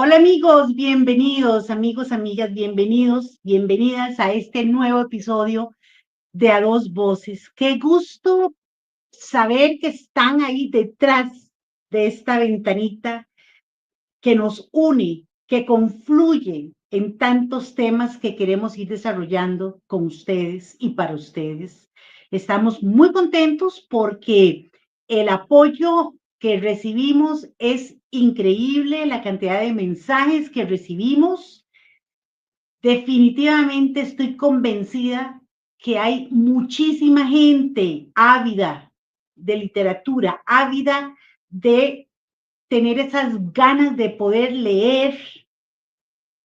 Hola amigos, bienvenidos, amigos, amigas, bienvenidos, bienvenidas a este nuevo episodio de A Dos Voces. Qué gusto saber que están ahí detrás de esta ventanita que nos une, que confluye en tantos temas que queremos ir desarrollando con ustedes y para ustedes. Estamos muy contentos porque el apoyo que recibimos es increíble, la cantidad de mensajes que recibimos. Definitivamente estoy convencida que hay muchísima gente ávida de literatura, ávida de tener esas ganas de poder leer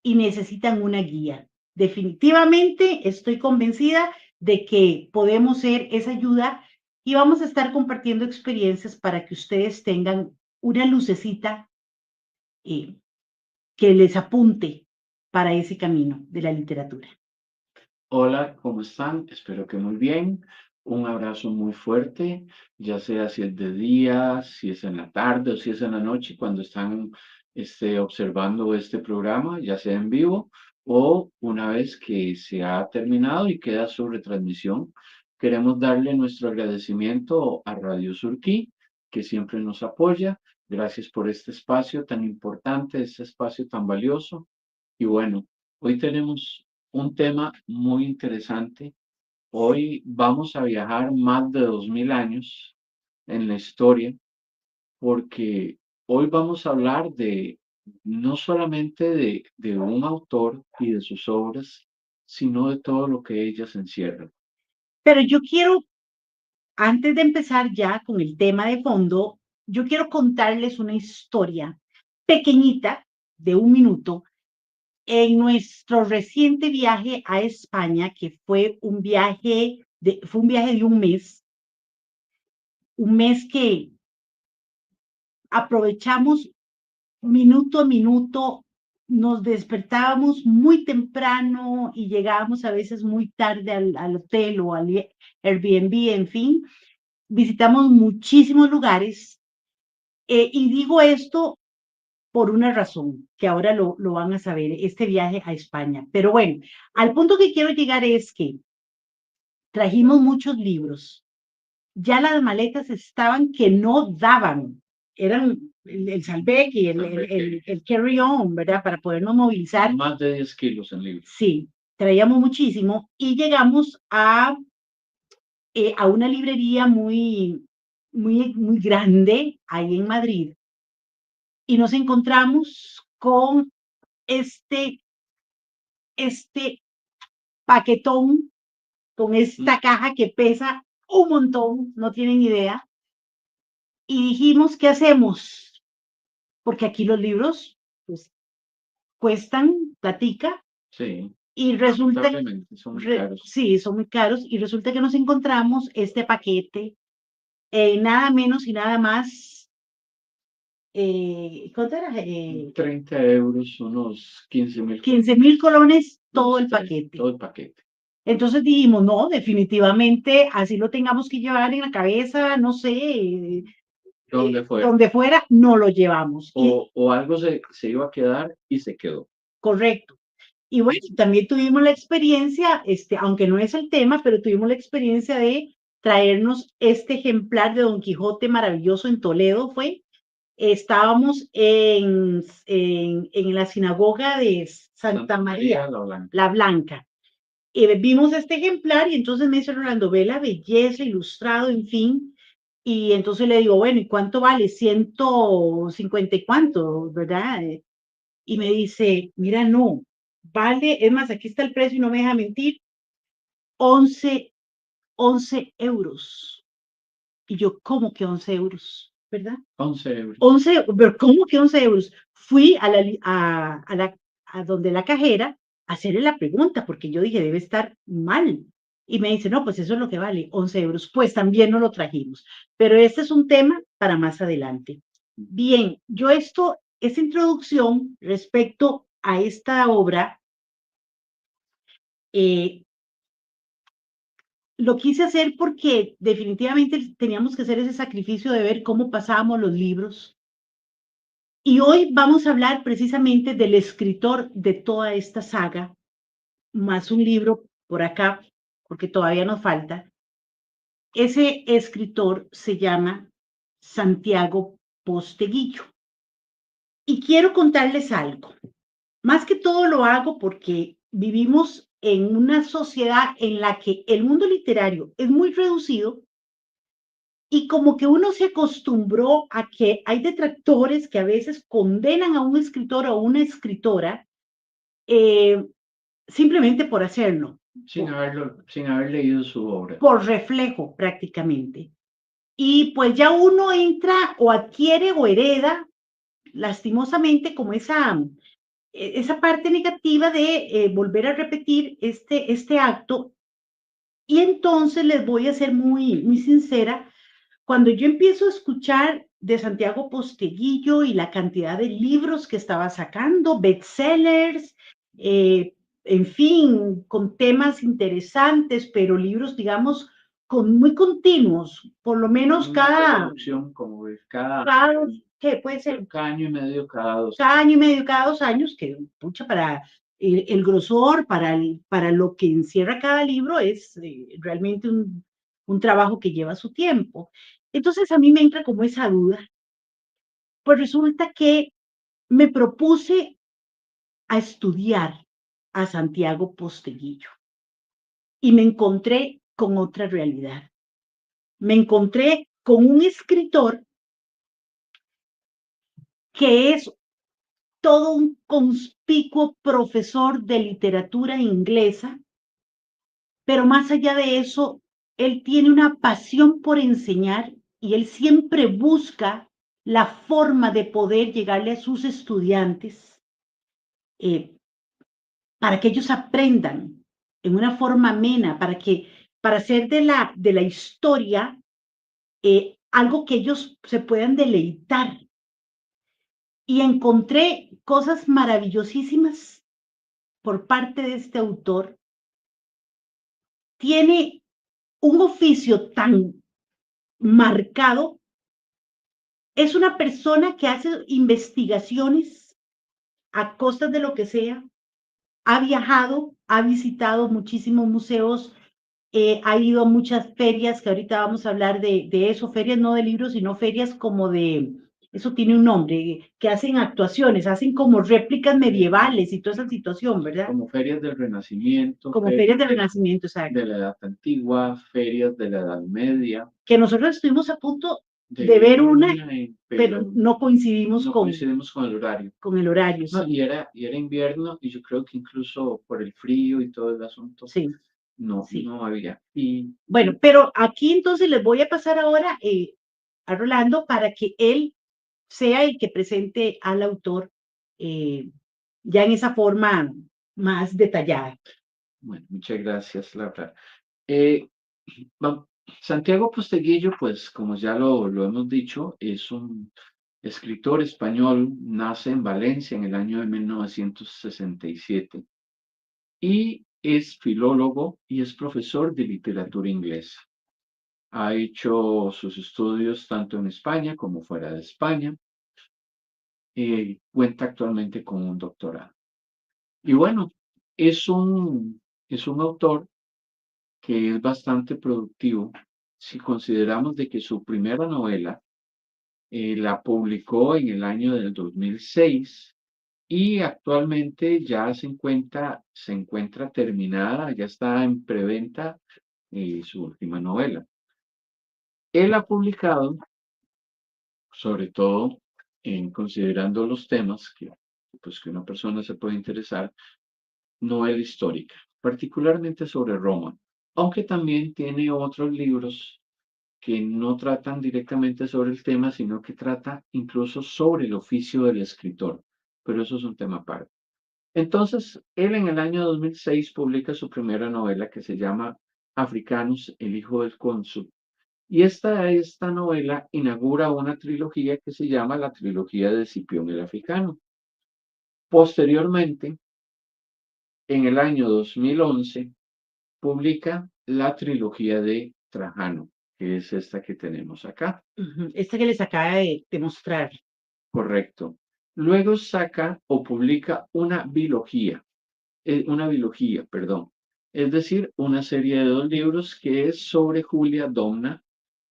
y necesitan una guía. Definitivamente estoy convencida de que podemos ser esa ayuda y vamos a estar compartiendo experiencias para que ustedes tengan una lucecita eh, que les apunte para ese camino de la literatura. Hola, ¿cómo están? Espero que muy bien. Un abrazo muy fuerte, ya sea si es de día, si es en la tarde o si es en la noche, cuando están observando este programa, ya sea en vivo o una vez que se ha terminado y queda su retransmisión. Queremos darle nuestro agradecimiento a Radio Surquí, que siempre nos apoya. Gracias por este espacio tan importante, este espacio tan valioso. Y bueno, hoy tenemos un tema muy interesante. Hoy vamos a viajar más de 2000 años en la historia, porque hoy vamos a hablar de no solamente de un autor y de sus obras, sino de todo lo que ellas encierran. Pero yo quiero, antes de empezar ya con el tema de fondo, yo quiero contarles una historia pequeñita de un minuto en nuestro reciente viaje a España, que fue un viaje de un mes que aprovechamos minuto a minuto, nos despertábamos muy temprano y llegábamos a veces muy tarde al hotel o al Airbnb, en fin, visitamos muchísimos lugares y digo esto por una razón, que ahora lo van a saber, este viaje a España. Pero bueno, al punto que quiero llegar es que trajimos muchos libros. Ya las maletas estaban que no daban. Eran el Salveque y el carry-on, ¿verdad? Para podernos movilizar. Más de 10 kilos en libros. Sí, traíamos muchísimo y llegamos a una librería muy grande ahí en Madrid y nos encontramos con este, este paquetón, con esta caja que pesa un montón, no tienen idea, y dijimos, ¿qué hacemos? Porque aquí los libros pues, cuestan platica Sí, y resulta, lamentablemente son muy caros. sí, son muy caros y resulta que nos encontramos este paquete, nada menos y nada más, ¿cuánto era? 30 euros, unos 15.000 colones. 15.000 colones todo Los el tres, paquete. todo el paquete. Entonces dijimos, no, definitivamente, así lo tengamos que llevar en la cabeza, no sé, Donde fuera. donde fuera, no lo llevamos. Y O algo se iba a quedar y se quedó. correcto. Y bueno, también tuvimos la experiencia, aunque no es el tema, pero tuvimos la experiencia de traernos este ejemplar de Don Quijote maravilloso en Toledo, fue. Estábamos en la sinagoga de Santa Santa María, María la Blanca. la Blanca. Y vimos este ejemplar y entonces me dice Rolando, ve la belleza, ilustrado, en fin. Y entonces le digo, bueno, ¿y cuánto vale? 150 y cuánto, ¿verdad? Y me dice, mira, no, vale, es más, aquí está el precio y no me deja mentir, 11 11 euros. Y yo, ¿cómo que 11 euros? ¿Verdad? 11 euros. 11, pero ¿cómo que 11 euros? Fui a donde la cajera a hacerle la pregunta, porque yo dije, debe estar mal. Y me dice, no, pues eso es lo que vale, 11 euros. Pues también no lo trajimos. Pero este es un tema para más adelante. Bien, esta introducción respecto a esta obra, eh, lo quise hacer porque definitivamente teníamos que hacer ese sacrificio de ver cómo pasábamos los libros Y hoy vamos a hablar precisamente del escritor de toda esta saga, más un libro por acá, porque todavía nos falta. Ese escritor se llama Santiago Posteguillo. Y quiero contarles algo. Más que todo lo hago porque vivimos en una sociedad en la que el mundo literario es muy reducido y como que uno se acostumbró a que hay detractores que a veces condenan a un escritor o una escritora eh, simplemente por hacerlo, sin haber leído su obra. por reflejo prácticamente. Y pues ya uno entra o adquiere o hereda lastimosamente como esa parte negativa de volver a repetir este acto. Y entonces les voy a ser muy sincera, cuando yo empiezo a escuchar de Santiago Posteguillo y la cantidad de libros que estaba sacando, bestsellers, eh, en fin, con temas interesantes, pero libros, digamos, muy continuos, por lo menos Una producción como de cada, ¿qué puede ser? cada año y medio, cada dos. Cada año y medio, cada 2 años, que pucha, para el grosor, para lo que encierra cada libro, es realmente un trabajo que lleva su tiempo. Entonces a mí me entra como esa duda. Pues resulta que me propuse a estudiar a Santiago Posteguillo y me encontré con otra realidad. Me encontré con un escritor que es todo un conspicuo profesor de literatura inglesa, pero más allá de eso, él tiene una pasión por enseñar y él siempre busca la forma de poder llegarle a sus estudiantes eh, para que ellos aprendan en una forma amena, para hacer de la historia algo que ellos se puedan deleitar. Y encontré cosas maravillosísimas por parte de este autor. Tiene un oficio tan marcado, es una persona que hace investigaciones a costas de lo que sea, ha viajado, ha visitado muchísimos museos, ha ido a muchas ferias, que ahorita vamos a hablar de eso, ferias no de libros, sino ferias como eso tiene un nombre, que hacen actuaciones, hacen como réplicas medievales y toda esa situación, ¿verdad? Como ferias del Renacimiento, Como ferias del Renacimiento, exacto. de la Edad Antigua, ferias de la Edad Media. Que nosotros estuvimos a punto De de ver una, pero pero no coincidimos no coincidimos con el horario. con el horario, No, sí, y era invierno y yo creo que incluso por el frío y todo el asunto, sí, no, sí. no había. Y Bueno, pero aquí entonces les voy a pasar ahora a Rolando para que él sea el que presente al autor eh, ya en esa forma más detallada. bueno, muchas gracias, Laura. Eh, va- Santiago Posteguillo, pues como ya lo hemos dicho, es un escritor español, nace en Valencia en el año de 1967 y es filólogo y es profesor de literatura inglesa. Ha hecho sus estudios tanto en España como fuera de España. Cuenta actualmente con un doctorado. Y bueno, es es un autor que es bastante productivo si consideramos de que su primera novela la publicó en el año del 2006 y actualmente ya se encuentra terminada, ya está en preventa su última novela. Él ha publicado, sobre todo en considerando los temas pues, que una persona se puede interesar, novela histórica, particularmente sobre Roma, aunque también tiene otros libros que no tratan directamente sobre el tema, sino que trata incluso sobre el oficio del escritor, pero eso es un tema aparte. Entonces, él en el año 2006 publica su primera novela que se llama Africanus, el hijo del cónsul, y esta novela inaugura una trilogía que se llama la trilogía de Escipión el Africano. Posteriormente, en el año 2011, publica la trilogía de Trajano, que es esta que tenemos acá. Esta que les acaba de mostrar. Correcto. Luego saca o publica una bilogía, perdón. Es decir, una serie de 2 libros que es sobre Julia Domna,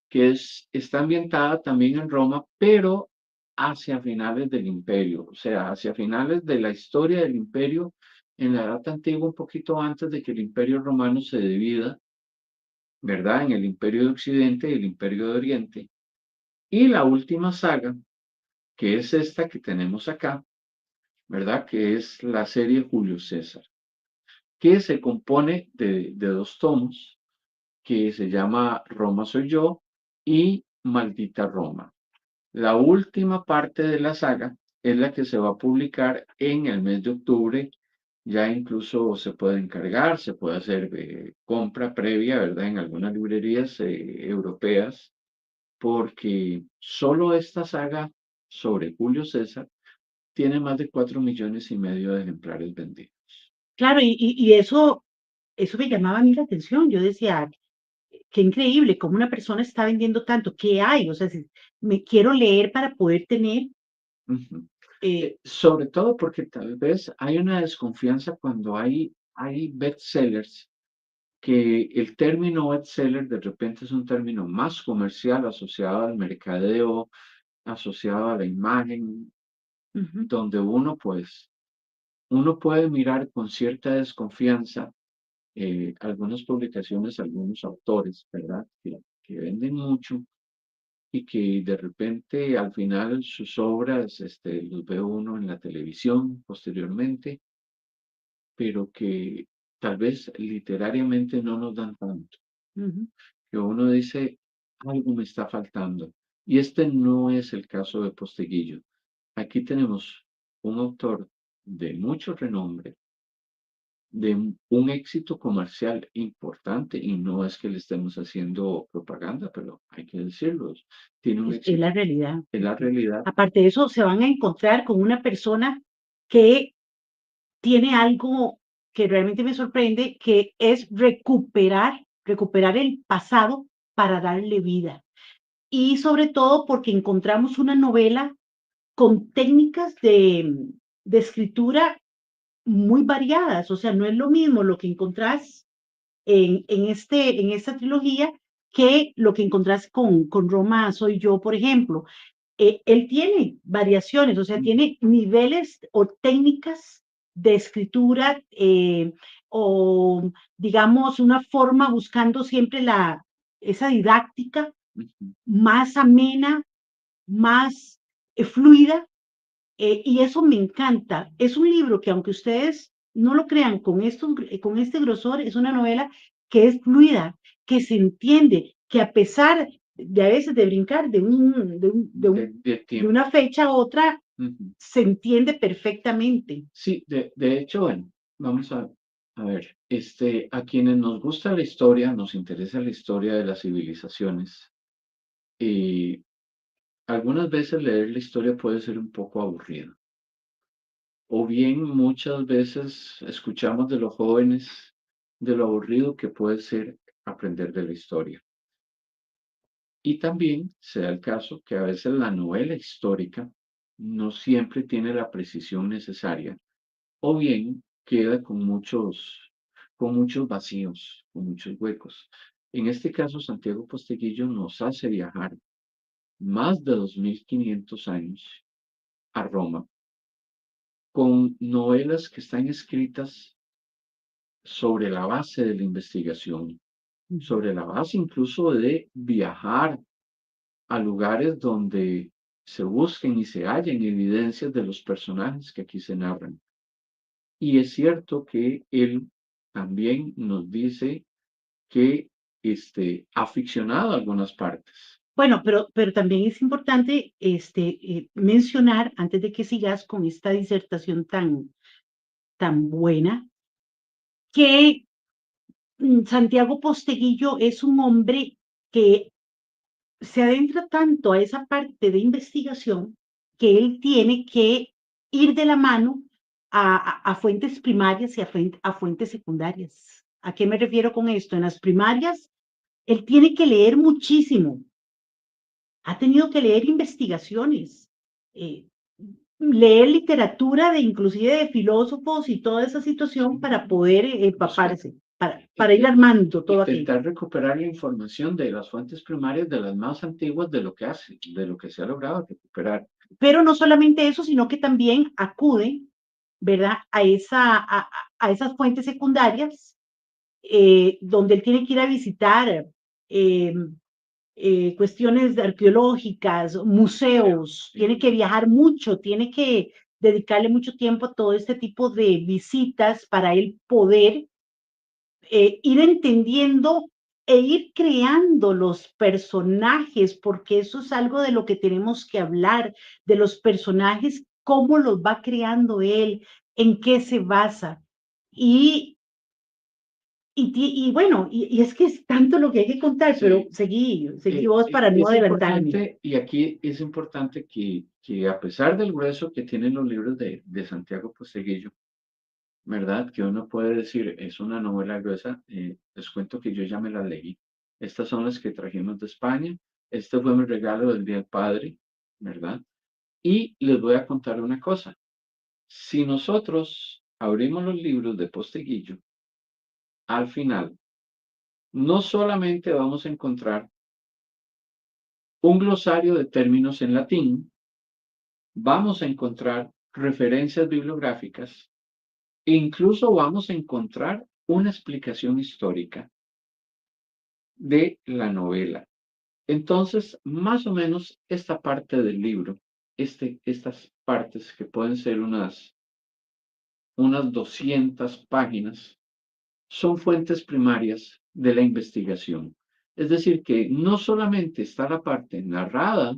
que está ambientada también en Roma, pero hacia finales del imperio, o sea, hacia finales de la historia del imperio, en la Edad Antigua, un poquito antes de que el imperio romano se divida, ¿verdad? En el imperio de Occidente y el imperio de Oriente. Y la última saga, que es esta que tenemos acá, ¿verdad? Que es la serie Julio César, que se compone de 2 tomos, que se llama Roma soy yo y Maldita Roma. La última parte de la saga es la que se va a publicar en el mes de octubre. Ya incluso se puede encargar, se puede hacer compra previa, ¿verdad? En algunas librerías europeas, porque solo esta saga sobre Julio César tiene más de 4,5 millones de ejemplares vendidos. Claro, y eso me llamaba a mí la atención. Yo decía, qué increíble, cómo una persona está vendiendo tanto, ¿qué hay? O sea, si me quiero leer para poder tener, Ujú. eh, Sobre todo porque tal vez hay una desconfianza cuando hay bestsellers, que el término bestseller de repente es un término más comercial asociado al mercadeo, asociado a la imagen, ujú, donde uno puede mirar con cierta desconfianza algunas publicaciones, algunos autores, ¿verdad? Que venden mucho y que de repente al final sus obras los ve uno en la televisión posteriormente, pero que tal vez literariamente no nos dan tanto, ujú. que uno dice, algo me está faltando. Y este no es el caso de Posteguillo. Aquí tenemos un autor de mucho renombre, de un éxito comercial importante, y no es que le estemos haciendo propaganda, pero hay que decirlo, tiene un Es éxito, la realidad. en la realidad. Aparte de eso, se van a encontrar con una persona que tiene algo que realmente me sorprende, que es recuperar el pasado para darle vida. Y sobre todo porque encontramos una novela con técnicas de escritura muy variadas. O sea, no es lo mismo lo que encontrás en esta trilogía que lo que encontrás con Roma Soy Yo, por ejemplo. Él tiene variaciones, o sea, tiene niveles o técnicas de escritura o, digamos, una forma buscando siempre esa didáctica Ujú, más amena, más fluida, y eso me encanta. Es un libro que, aunque ustedes no lo crean, con este grosor, es una novela que es fluida, que se entiende, que a pesar de a veces de brincar de de tiempo. una fecha a otra, Ujú. se entiende perfectamente. Sí, de hecho, bueno, vamos a ver, a quienes nos gusta la historia, nos interesa la historia de las civilizaciones, y algunas veces leer la historia puede ser un poco aburrido. O bien muchas veces escuchamos de los jóvenes de lo aburrido que puede ser aprender de la historia. Y también se da el caso que a veces la novela histórica no siempre tiene la precisión necesaria, o bien queda con muchos vacíos, con muchos huecos. En este caso, Santiago Posteguillo nos hace viajar más de 2,500 años a Roma, con novelas que están escritas sobre la base de la investigación, sobre la base incluso de viajar a lugares donde se busquen y se hallen evidencias de los personajes que aquí se narran. Y es cierto que él también nos dice que ha ficcionado algunas partes. Bueno, pero también es importante mencionar, antes de que sigas con esta disertación tan buena, que Santiago Posteguillo es un hombre que se adentra tanto a esa parte de investigación que él tiene que ir de la mano a fuentes primarias y a fuentes secundarias. ¿A qué me refiero con esto? En las primarias, él tiene que leer muchísimo, ha tenido que leer investigaciones, eh, leer literatura de inclusive de filósofos y toda esa situación para poder empaparse, para ir armando todo aquello. Intentar recuperar la información de las fuentes primarias de las más antiguas de lo que hace, de lo que se ha logrado recuperar. Pero no solamente eso, sino que también acude, ¿verdad? A esas fuentes secundarias donde él tiene que ir a visitar eh, cuestiones arqueológicas, museos, tiene que viajar mucho, tiene que dedicarle mucho tiempo a todo este tipo de visitas para él poder ir entendiendo e ir creando los personajes, porque eso es algo de lo que tenemos que hablar, de los personajes, cómo los va creando él, en qué se basa. Y, y bueno, y es que es tanto lo que hay que contar, pero Sí, seguí vos para no es adelantarme. importante, y aquí es importante que a pesar del grueso que tienen los libros de Santiago Posteguillo, ¿verdad? Que uno puede decir, es una novela gruesa, les cuento que yo ya me la leí. Estas son las que trajimos de España. Este fue mi regalo del Día del Padre, ¿verdad? Y les voy a contar una cosa. Si nosotros abrimos los libros de Posteguillo, al final, no solamente vamos a encontrar un glosario de términos en latín, vamos a encontrar referencias bibliográficas e incluso vamos a encontrar una explicación histórica de la novela. Entonces, más o menos esta parte del libro, estas partes que pueden ser unas 200 páginas, son fuentes primarias de la investigación. Es decir, que no solamente está la parte narrada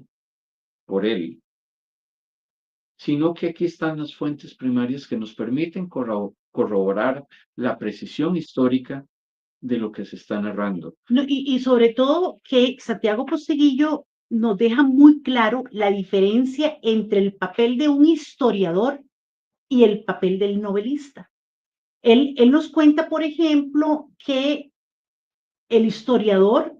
por él, sino que aquí están las fuentes primarias que nos permiten corroborar la precisión histórica de lo que se está narrando. No, y sobre todo que Santiago Posteguillo nos deja muy claro la diferencia entre el papel de un historiador y el papel del novelista. Él nos cuenta, por ejemplo, que el historiador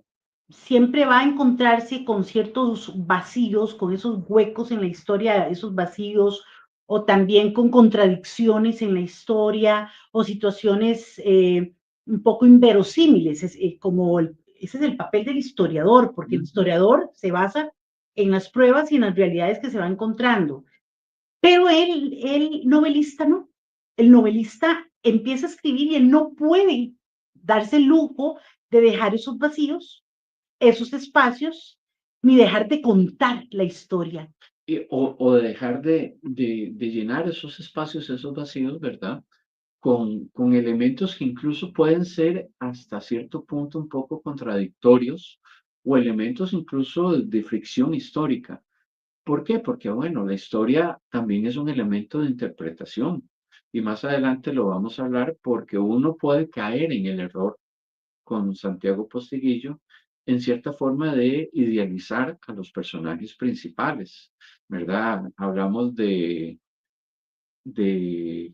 siempre va a encontrarse con ciertos vacíos, con esos huecos en la historia, esos vacíos, o también con contradicciones en la historia, o situaciones un poco inverosímiles, ese es el papel del historiador, porque el Ujú. historiador se basa en las pruebas y en las realidades que se va encontrando. Pero el novelista no. El novelista empieza a escribir y él no puede darse el lujo de dejar esos vacíos, esos espacios, ni dejar de contar la historia. O dejar de llenar esos espacios, esos vacíos, ¿verdad? Con elementos que incluso pueden ser hasta cierto punto un poco contradictorios o elementos incluso de fricción histórica. ¿Por qué? Porque, bueno, la historia también es un elemento de interpretación y más adelante lo vamos a hablar porque uno puede caer en el error con Santiago Postiguillo en cierta forma de idealizar a los personajes principales, ¿verdad? Hablamos de, de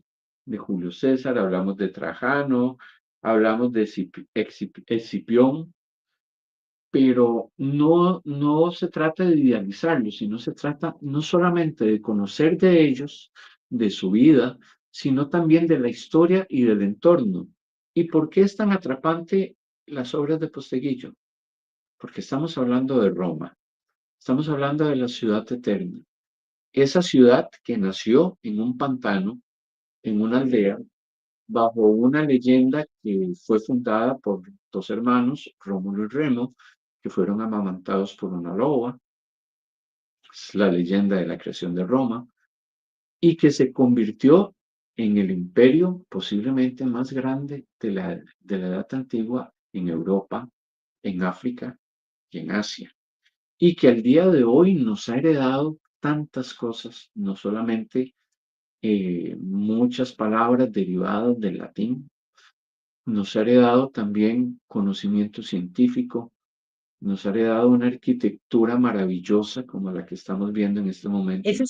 Julio César, hablamos de Trajano, hablamos de Escipión, pero no se trata de idealizarlos, sino se trata no solamente de conocer de ellos, de su vida, sino también de la historia y del entorno. ¿Y por qué es tan atrapante las obras de Posteguillo? Porque estamos hablando de Roma, estamos hablando de la ciudad eterna, esa ciudad que nació en un pantano, en una aldea, bajo una leyenda que fue fundada por dos hermanos, Rómulo y Remo, que fueron amamantados por una loba, es la leyenda de la creación de Roma, y que se convirtió en el imperio posiblemente más grande de la Edad Antigua en Europa, en África y en Asia. Y que al día de hoy nos ha heredado tantas cosas, no solamente muchas palabras derivadas del latín, nos ha heredado también conocimiento científico, nos ha heredado una arquitectura maravillosa como la que estamos viendo en este momento. Ese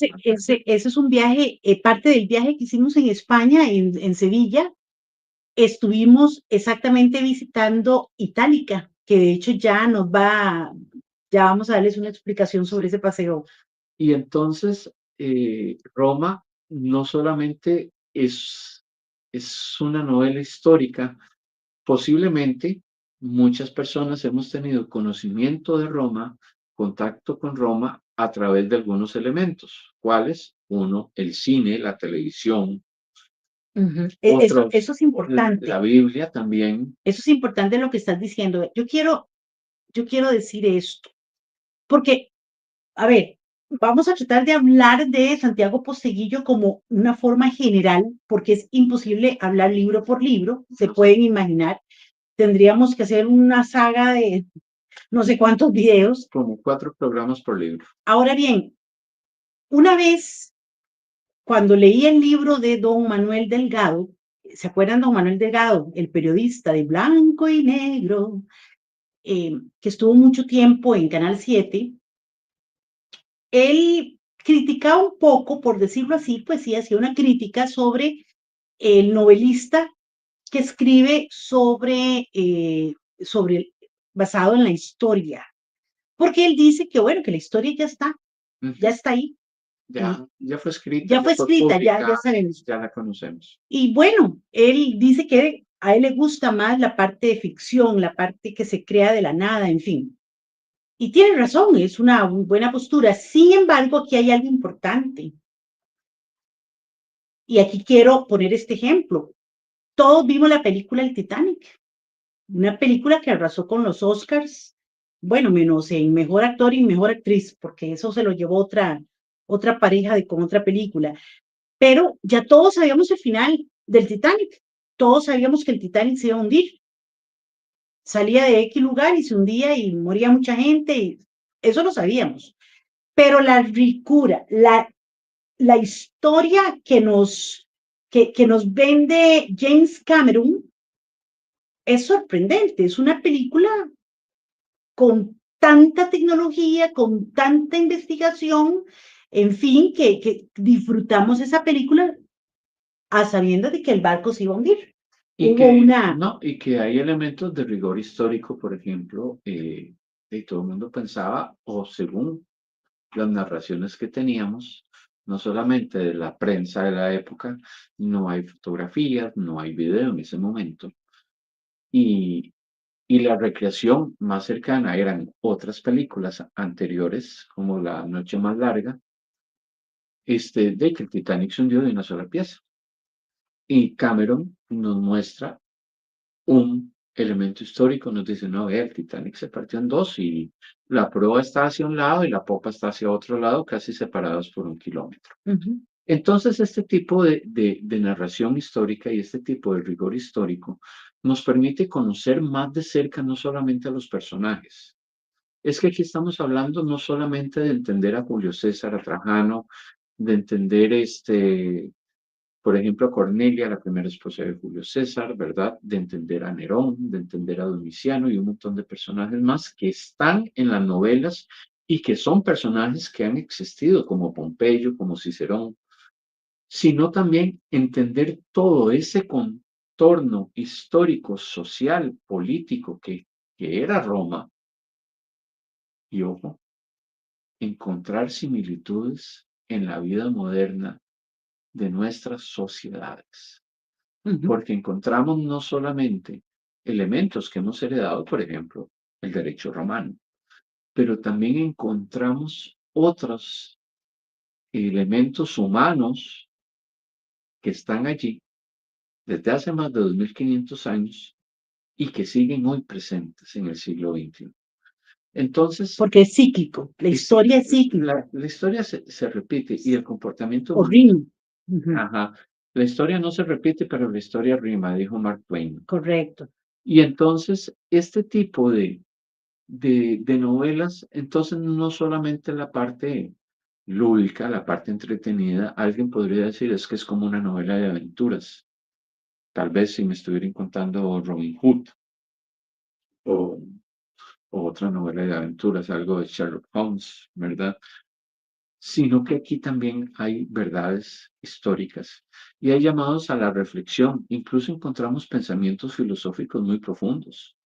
es un viaje, parte del viaje que hicimos en España, en Sevilla, estuvimos exactamente visitando Itálica, que de hecho ya vamos a darles una explicación sobre Sí. ese paseo. Y entonces, Roma no solamente es una novela histórica, posiblemente muchas personas hemos tenido conocimiento de Roma, contacto con Roma a través de algunos elementos. ¿Cuáles? Uno, el cine, la televisión, Ujú. otros, Eso es importante. la Biblia también. Eso es importante lo que estás diciendo. Yo quiero decir esto, porque, a ver, vamos a tratar de hablar de Santiago Posteguillo como una forma general, porque es imposible hablar libro por libro, se pueden imaginar. Tendríamos que hacer una saga de no sé cuántos videos. Como 4 programas por libro. Ahora bien, una vez, cuando leí el libro de don Manuel Delgado, ¿se acuerdan don Manuel Delgado, el periodista de Blanco y Negro, que estuvo mucho tiempo en Canal 7? Él criticaba un poco, por decirlo así, pues sí, hacía una crítica sobre el novelista que escribe sobre basado en la historia, porque él dice que, bueno, que la historia ya Ujú. está ahí, y Ya fue escrita, ya ya fue fue escrita, ya publicada, sabemos. ya la conocemos. Y bueno, él dice que a él le gusta más la parte de ficción, la parte que se crea de la nada, en fin. Y tiene razón, es una buena postura. Sin embargo, aquí hay algo importante. Y aquí quiero poner este ejemplo. Todos vimos la película El Titanic, una película que arrasó con los Oscars, bueno, menos en mejor actor y mejor actriz, porque eso se lo llevó otra pareja con otra película. Pero ya todos sabíamos el final del Titanic. Todos sabíamos que el Titanic se iba a hundir. Salía de X lugar y se hundía y moría mucha gente. Y eso lo sabíamos. Pero la ricura, la historia que nos vende James Cameron es sorprendente. Es una película con tanta tecnología, con tanta investigación, en fin, que disfrutamos esa película a sabiendas de que el barco se iba a hundir. Y Hubo que, una, no, y que hay elementos de rigor histórico, por ejemplo, y todo el mundo pensaba, o según las narraciones que teníamos, no solamente de la prensa de la época, no hay fotografías, no hay video en ese momento, y, y la recreación más cercana eran otras películas anteriores, como La Noche Más Larga, de que el Titanic se hundió de una sola pieza. Y Cameron nos muestra un elemento histórico, nos dice, no, el Titanic se partió en dos y la proa está hacia un lado y la popa está hacia otro lado, casi separados por 1 kilómetro. ujú, Entonces, este tipo de narración histórica y este tipo de rigor histórico nos permite conocer más de cerca no solamente a los personajes. Es que aquí estamos hablando no solamente de entender a Julio César, a Trajano, de entender por ejemplo, a Cornelia, la primera esposa de Julio César, ¿verdad? De entender a Nerón, de entender a Domiciano y un montón de personajes más que están en las novelas y que son personajes que han existido, como Pompeyo, como Cicerón, sino también entender todo ese contorno histórico, social, político que era Roma y, ojo, encontrar similitudes en la vida moderna de nuestras sociedades. ujú. Porque encontramos no solamente elementos que hemos heredado, por ejemplo, el derecho romano, pero también encontramos otros elementos humanos que están allí desde hace más de 2500 años y que siguen hoy presentes en el siglo XXI. Entonces, Porque es cíclico, la sí, historia es cíclica, la historia se repite y el comportamiento o humano, ritmo. Ujú, ajá, la historia no se repite, pero la historia rima, dijo Mark Twain. correcto. Y entonces, este tipo de novelas, entonces no solamente la parte lúdica, la parte entretenida, alguien podría decir es que es como una novela de aventuras. Tal vez si me estuvieran contando Robin Hood o, o otra novela de aventuras, algo de Sherlock Holmes, ¿verdad? Sino que aquí también hay verdades históricas y hay llamados a la reflexión. Incluso encontramos pensamientos filosóficos muy profundos.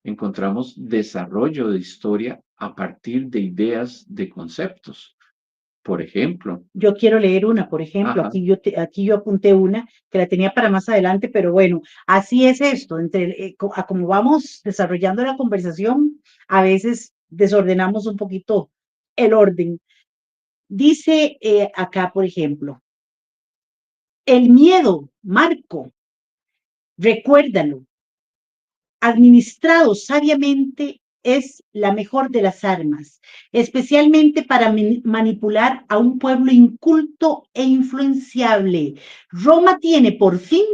Encontramos desarrollo de historia a partir de ideas, de conceptos. por ejemplo. Yo quiero leer una, por ejemplo, Ajá. aquí yo apunté una que la tenía para más adelante, pero bueno, así es esto, a como vamos desarrollando la conversación, a veces desordenamos un poquito el orden. Dice acá, por ejemplo, el miedo, Marco, recuérdalo, administrado sabiamente es la mejor de las armas, especialmente para manipular a un pueblo inculto e influenciable. Roma tiene por fin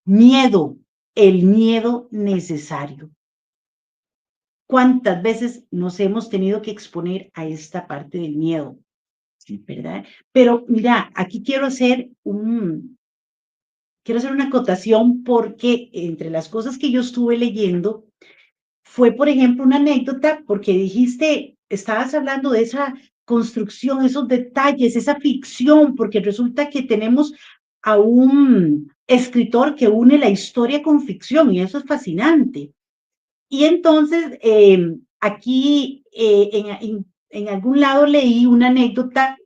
miedo, el miedo necesario. ¿Cuántas veces nos hemos tenido que exponer a esta parte del miedo? ¿Verdad? Pero mira, aquí quiero hacer una acotación porque entre las cosas que yo estuve leyendo, fue, por ejemplo, una anécdota porque dijiste, estabas hablando de esa construcción, esos detalles, esa ficción, porque resulta que tenemos a un escritor que une la historia con ficción y eso es fascinante. Y entonces, aquí en algún lado leí una anécdota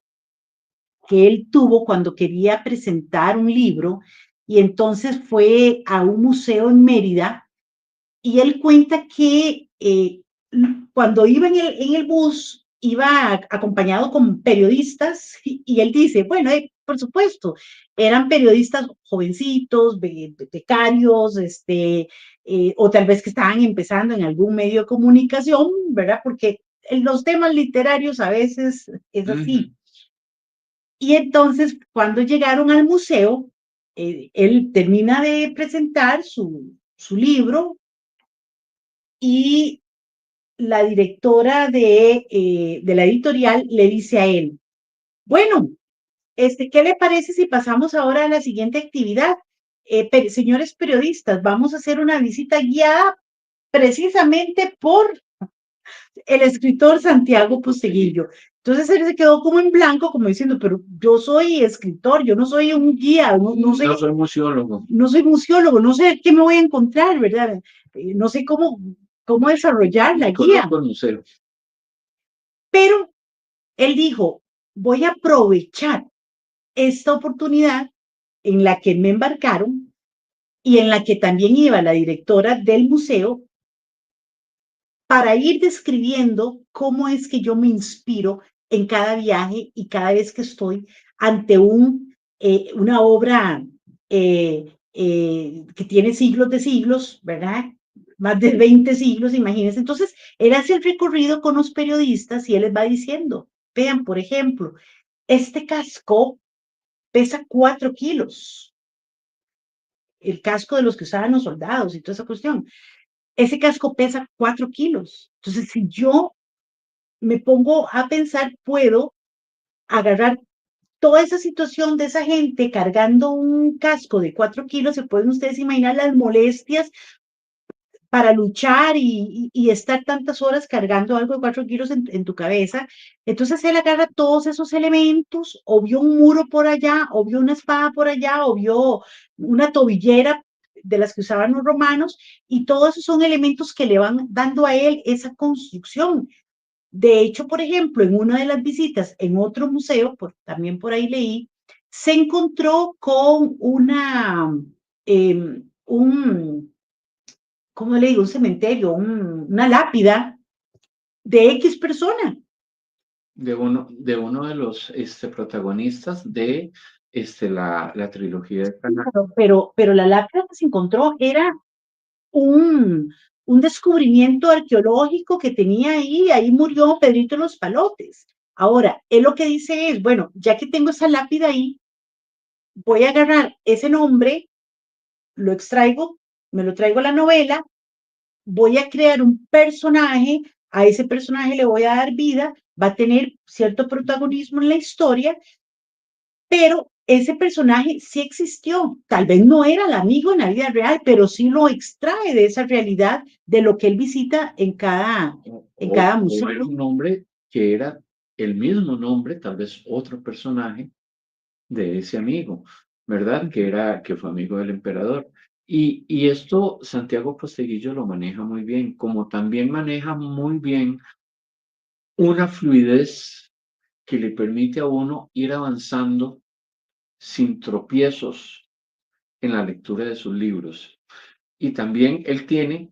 que él tuvo cuando quería presentar un libro y entonces fue a un museo en Mérida y él cuenta que cuando iba en el bus, iba acompañado con periodistas y él dice, bueno, por supuesto, eran periodistas jovencitos, becarios, o tal vez que estaban empezando en algún medio de comunicación, ¿verdad? Porque en los temas literarios a veces es Ujú. así. Y entonces, cuando llegaron al museo, él termina de presentar su libro y la directora de la editorial le dice a él, bueno, ¿qué le parece si pasamos ahora a la siguiente actividad? Señores periodistas, vamos a hacer una visita guiada precisamente por el escritor Santiago Posteguillo. Entonces él se quedó como en blanco, como diciendo, pero yo soy escritor, yo no soy un guía, no sé, No soy museólogo. no soy museólogo, no sé qué me voy a encontrar, ¿verdad? No sé cómo desarrollar la Ni guía. conozco el museo. Pero él dijo, voy a aprovechar esta oportunidad en la que me embarcaron y en la que también iba la directora del museo para ir describiendo cómo es que yo me inspiro en cada viaje y cada vez que estoy ante una obra que tiene siglos de siglos, ¿verdad? Más de 20 siglos, imagínense. Entonces, él hace el recorrido con los periodistas y él les va diciendo, vean, por ejemplo, este casco pesa 4 kilos, el casco de los que usaban los soldados y toda esa cuestión. Ese casco pesa 4 kilos. Entonces, si yo me pongo a pensar, puedo agarrar toda esa situación de esa gente cargando un casco de 4 kilos, se pueden ustedes imaginar las molestias para luchar y estar tantas horas cargando algo de 4 kilos en tu cabeza. Entonces él agarra todos esos elementos, o vio un muro por allá, o vio una espada por allá, o vio una tobillera de las que usaban los romanos, y todos esos son elementos que le van dando a él esa construcción. De hecho, por ejemplo, en una de las visitas en otro museo, también por ahí leí, se encontró con un, ¿cómo le digo? Un cementerio, una lápida de X persona. De uno de los protagonistas de la trilogía de Cana. Pero la lápida que se encontró era un descubrimiento arqueológico que tenía ahí murió Pedrito en los Palotes. Ahora, él lo que dice es, bueno, ya que tengo esa lápida ahí, voy a agarrar ese nombre, lo extraigo, me lo traigo a la novela, voy a crear un personaje, a ese personaje le voy a dar vida, va a tener cierto protagonismo en la historia, pero ese personaje sí existió. Tal vez no era el amigo en la vida real, pero sí lo extrae de esa realidad de lo que él visita en cada O era museo. un nombre que era el mismo nombre, tal vez otro personaje de ese amigo, ¿verdad? Que fue amigo del emperador. Y esto Santiago Posteguillo lo maneja muy bien, como también maneja muy bien una fluidez que le permite a uno ir avanzando sin tropiezos en la lectura de sus libros. Y también él tiene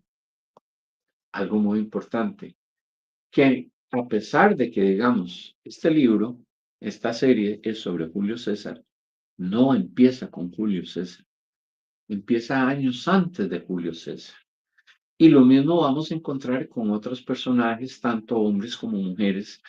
algo muy importante, que a pesar de que, digamos, este libro, esta serie es sobre Julio César, no empieza con Julio César, empieza años antes de Julio César. Y lo mismo vamos a encontrar con otros personajes, tanto hombres como mujeres,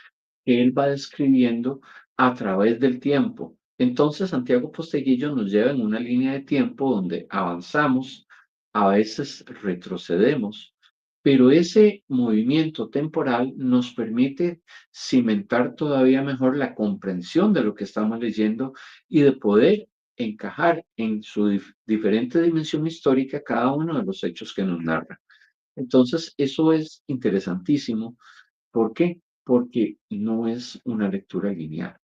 que él va describiendo a través del tiempo. Entonces, Santiago Posteguillo nos lleva en una línea de tiempo donde avanzamos, a veces retrocedemos, pero ese movimiento temporal nos permite cimentar todavía mejor la comprensión de lo que estamos leyendo y de poder encajar en su diferente dimensión histórica cada uno de los hechos que nos narra. Entonces, eso es interesantísimo. ¿Por qué? Porque no es una lectura lineal.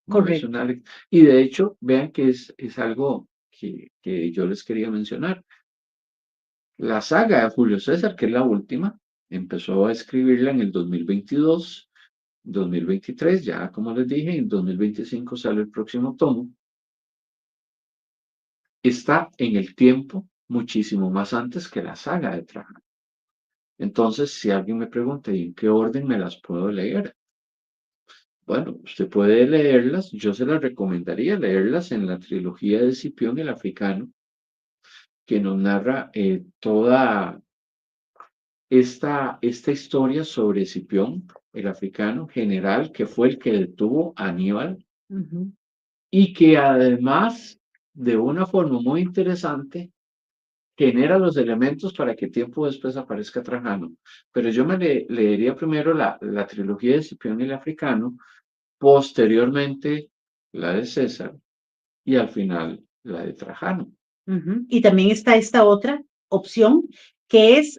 No es Correcto. una y de hecho, vean que es algo que yo les quería mencionar. La saga de Julio César, que es la última, empezó a escribirla en el 2022, 2023, ya como les dije, en 2025 sale el próximo tomo. Está en el tiempo muchísimo más antes que la saga de Trajano. Entonces, si alguien me pregunta, ¿y en qué orden me las puedo leer? Bueno, usted puede leerlas, yo se las recomendaría leerlas en la trilogía de Escipión el Africano, que nos narra toda esta historia sobre Escipión el Africano, general, que fue el que detuvo a Aníbal Ujú. y que además, de una forma muy interesante, genera los elementos para que tiempo después aparezca Trajano. Pero yo me leería primero la trilogía de Escipión el Africano, posteriormente la de César y al final la de Trajano. Ujú. Y también está esta otra opción, que es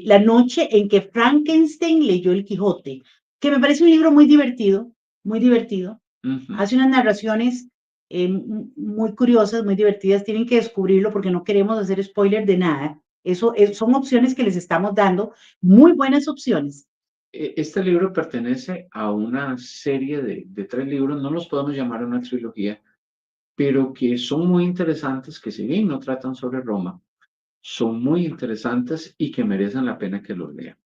La noche en que Frankenstein leyó el Quijote, que me parece un libro muy divertido, muy divertido. Ujú. Hace unas narraciones muy curiosas, muy divertidas. Tienen que descubrirlo porque no queremos hacer spoiler de nada. Eso son opciones que les estamos dando, muy buenas opciones. Este libro pertenece a una serie de tres libros, no los podemos llamar una trilogía, pero que son muy interesantes, que si bien no tratan sobre Roma, son muy interesantes y que merecen la pena que los lean.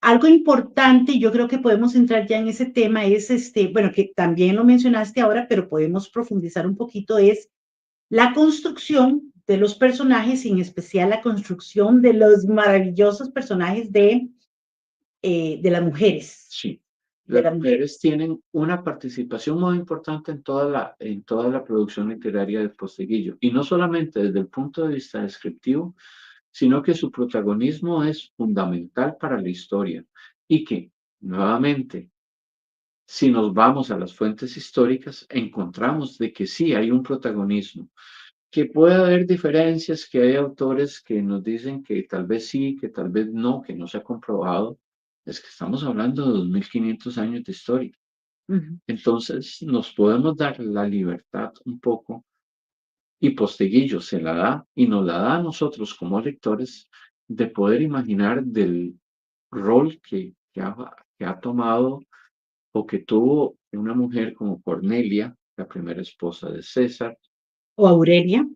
Algo importante, yo creo que podemos entrar ya en ese tema, es bueno, que también lo mencionaste ahora, pero podemos profundizar un poquito, es la construcción de los personajes, y en especial la construcción de los maravillosos personajes de las mujeres, Sí, de las las mujeres. mujeres tienen una participación muy importante en toda la producción literaria de Posteguillo, y no solamente desde el punto de vista descriptivo, sino que su protagonismo es fundamental para la historia y que, nuevamente, si nos vamos a las fuentes históricas, encontramos de que sí hay un protagonismo, que puede haber diferencias, que hay autores que nos dicen que tal vez sí, que tal vez no, que no se ha comprobado. Es que estamos hablando de 2500 años de historia. Ujú. Entonces, nos podemos dar la libertad un poco y Posteguillo se la da y nos la da a nosotros como lectores de poder imaginar del rol que ha tomado o que tuvo una mujer como Cornelia, la primera esposa de César, O Aurelia,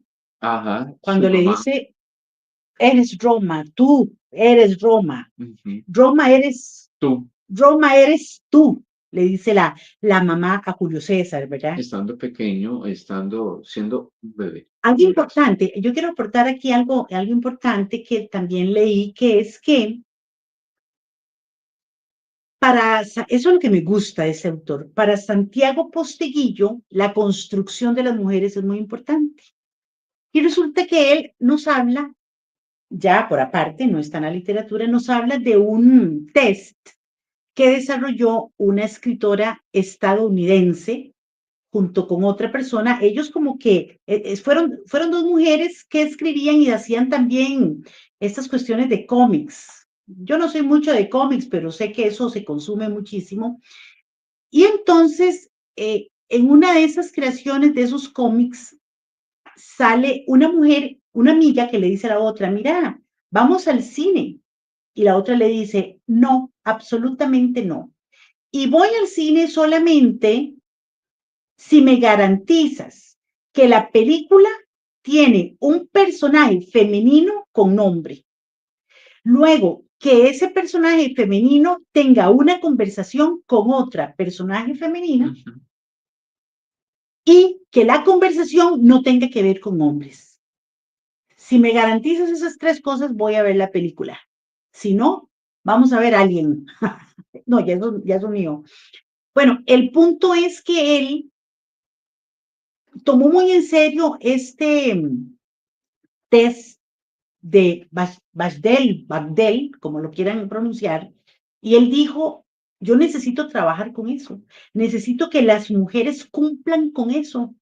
ajá, su cuando le mamá, dice, eres Roma, tú eres Roma, ujú, Roma eres, tú, Roma eres tú, le dice la mamá a Julio César, ¿verdad? estando pequeño, siendo un bebé. Algo importante, yo quiero aportar aquí algo importante que también leí, que es que eso es lo que me gusta de ese autor. Para Santiago Posteguillo, la construcción de las mujeres es muy importante. Y resulta que él nos habla, ya por aparte, no está en la literatura, nos habla de un test que desarrolló una escritora estadounidense junto con otra persona. Ellos como que fueron dos mujeres que escribían y hacían también estas cuestiones de cómics. Yo no soy mucho de cómics, pero sé que eso se consume muchísimo. Y entonces, en una de esas creaciones de esos cómics, sale una mujer, una amiga que le dice a la otra, mira, vamos al cine. Y la otra le dice, no, absolutamente no. y voy al cine solamente si me garantizas que la película tiene un personaje femenino con nombre. Luego, que ese personaje femenino tenga una conversación con otra personaje femenina Ujú. y que la conversación no tenga que ver con hombres. Si me garantizas esas tres cosas, voy a ver la película. Si no, vamos a ver a alguien. No, ya es un mío. Bueno, el punto es que él tomó muy en serio este test de Bagdel, como lo quieran pronunciar, y él dijo, yo necesito trabajar con eso, necesito que las mujeres cumplan con eso,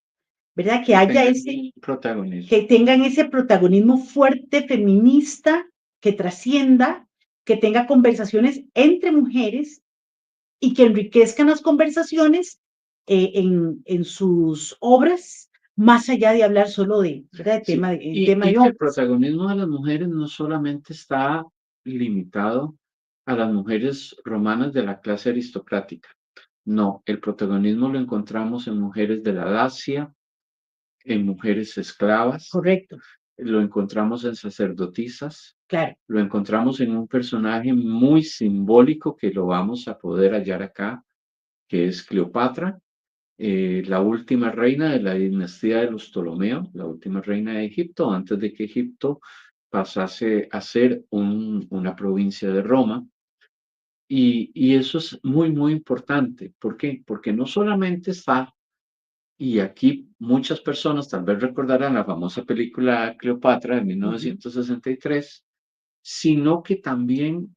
¿verdad? Que Que haya tengan ese, protagonismo. que tengan ese protagonismo fuerte, feminista, que trascienda, que tenga conversaciones entre mujeres y que enriquezcan las conversaciones en sus obras, más allá de hablar solo de, ¿verdad? Sí, Tema y de que el hombres. protagonismo de las mujeres no solamente está limitado a las mujeres romanas de la clase aristocrática. No, el protagonismo lo encontramos en mujeres de la Dacia, en mujeres esclavas, Correcto, lo encontramos en sacerdotisas, claro. lo encontramos en un personaje muy simbólico que lo vamos a poder hallar acá, que es Cleopatra, la última reina de la dinastía de los Ptolomeos, la última reina de Egipto, antes de que Egipto pasase a ser una provincia de Roma. Y eso es muy, muy importante. ¿Por qué? Porque no solamente está, y aquí muchas personas tal vez recordarán la famosa película Cleopatra de Ujú. 1963, sino que también